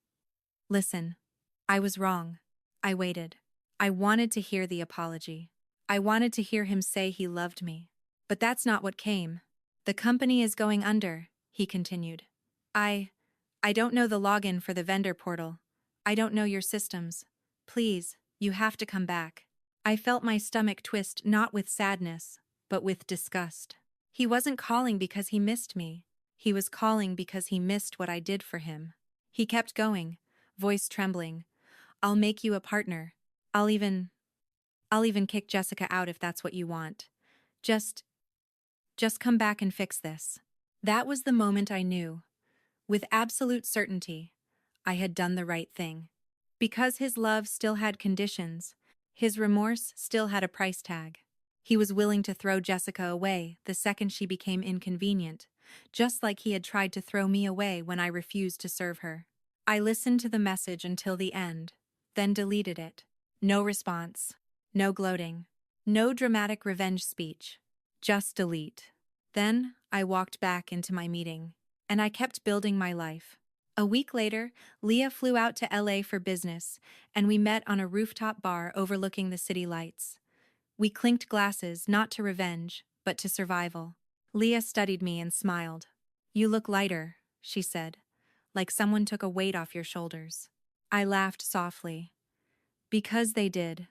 "Listen. I was wrong." I waited. I wanted to hear the apology. I wanted to hear him say he loved me. But that's not what came. "The company is going under," he continued. I don't know the login for the vendor portal. I don't know your systems. Please, you have to come back." I felt my stomach twist not with sadness, but with disgust. He wasn't calling because he missed me. He was calling because he missed what I did for him. He kept going, voice trembling. "I'll make you a partner. I'll even kick Jessica out if that's what you want. Just come back and fix this." That was the moment I knew, with absolute certainty, I had done the right thing. Because his love still had conditions, his remorse still had a price tag. He was willing to throw Jessica away the second she became inconvenient, just like he had tried to throw me away when I refused to serve her. I listened to the message until the end, then deleted it. No response. No gloating. No dramatic revenge speech. Just delete. Then I walked back into my meeting, and I kept building my life. A week later, Leah flew out to LA for business, and we met on a rooftop bar overlooking the city lights. We clinked glasses not to revenge, but to survival. Leah studied me and smiled. "You look lighter," she said, "like someone took a weight off your shoulders." I laughed softly. Because they did.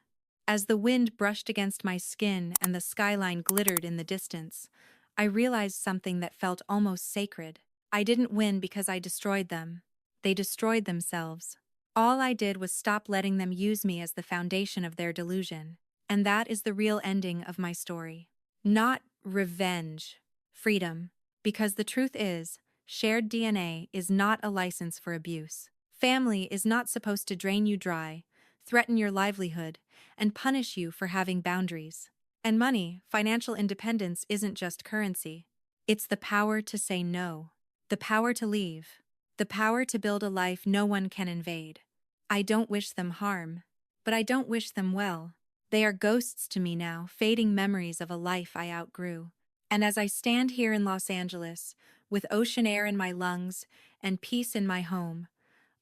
As the wind brushed against my skin and the skyline glittered in the distance, I realized something that felt almost sacred. I didn't win because I destroyed them. They destroyed themselves. All I did was stop letting them use me as the foundation of their delusion. And that is the real ending of my story. Not revenge. Freedom. Because the truth is, shared DNA is not a license for abuse. Family is not supposed to drain you dry, threaten your livelihood, and punish you for having boundaries. And money, financial independence isn't just currency. It's the power to say no. The power to leave. The power to build a life no one can invade. I don't wish them harm, but I don't wish them well. They are ghosts to me now, fading memories of a life I outgrew. And as I stand here in Los Angeles, with ocean air in my lungs and peace in my home,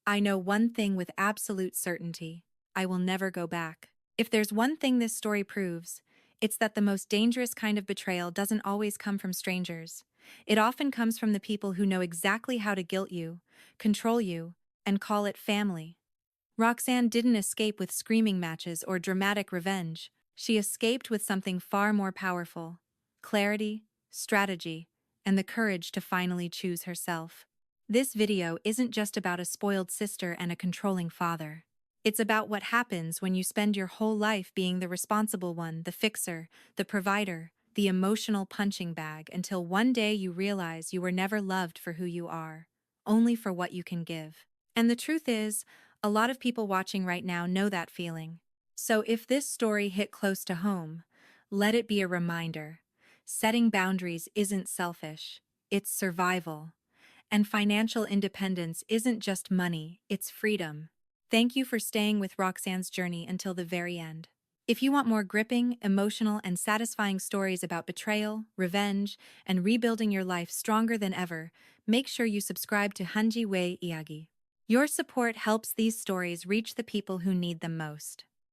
I know one thing with absolute certainty. I will never go back. If there's one thing this story proves, it's that the most dangerous kind of betrayal doesn't always come from strangers. It often comes from the people who know exactly how to guilt you, control you, and call it family. Roxanne didn't escape with screaming matches or dramatic revenge. She escaped with something far more powerful: clarity, strategy, and the courage to finally choose herself. This video isn't just about a spoiled sister and a controlling father. It's about what happens when you spend your whole life being the responsible one, the fixer, the provider, the emotional punching bag, until one day you realize you were never loved for who you are, only for what you can give. And the truth is, a lot of people watching right now know that feeling. So if this story hit close to home, let it be a reminder. Setting boundaries isn't selfish, it's survival. And financial independence isn't just money, it's freedom. Thank you for staying with Roxanne's journey until the very end. If you want more gripping, emotional, and satisfying stories about betrayal, revenge, and rebuilding your life stronger than ever, make sure you subscribe to Hanji Wei Iyagi. Your support helps these stories reach the people who need them most.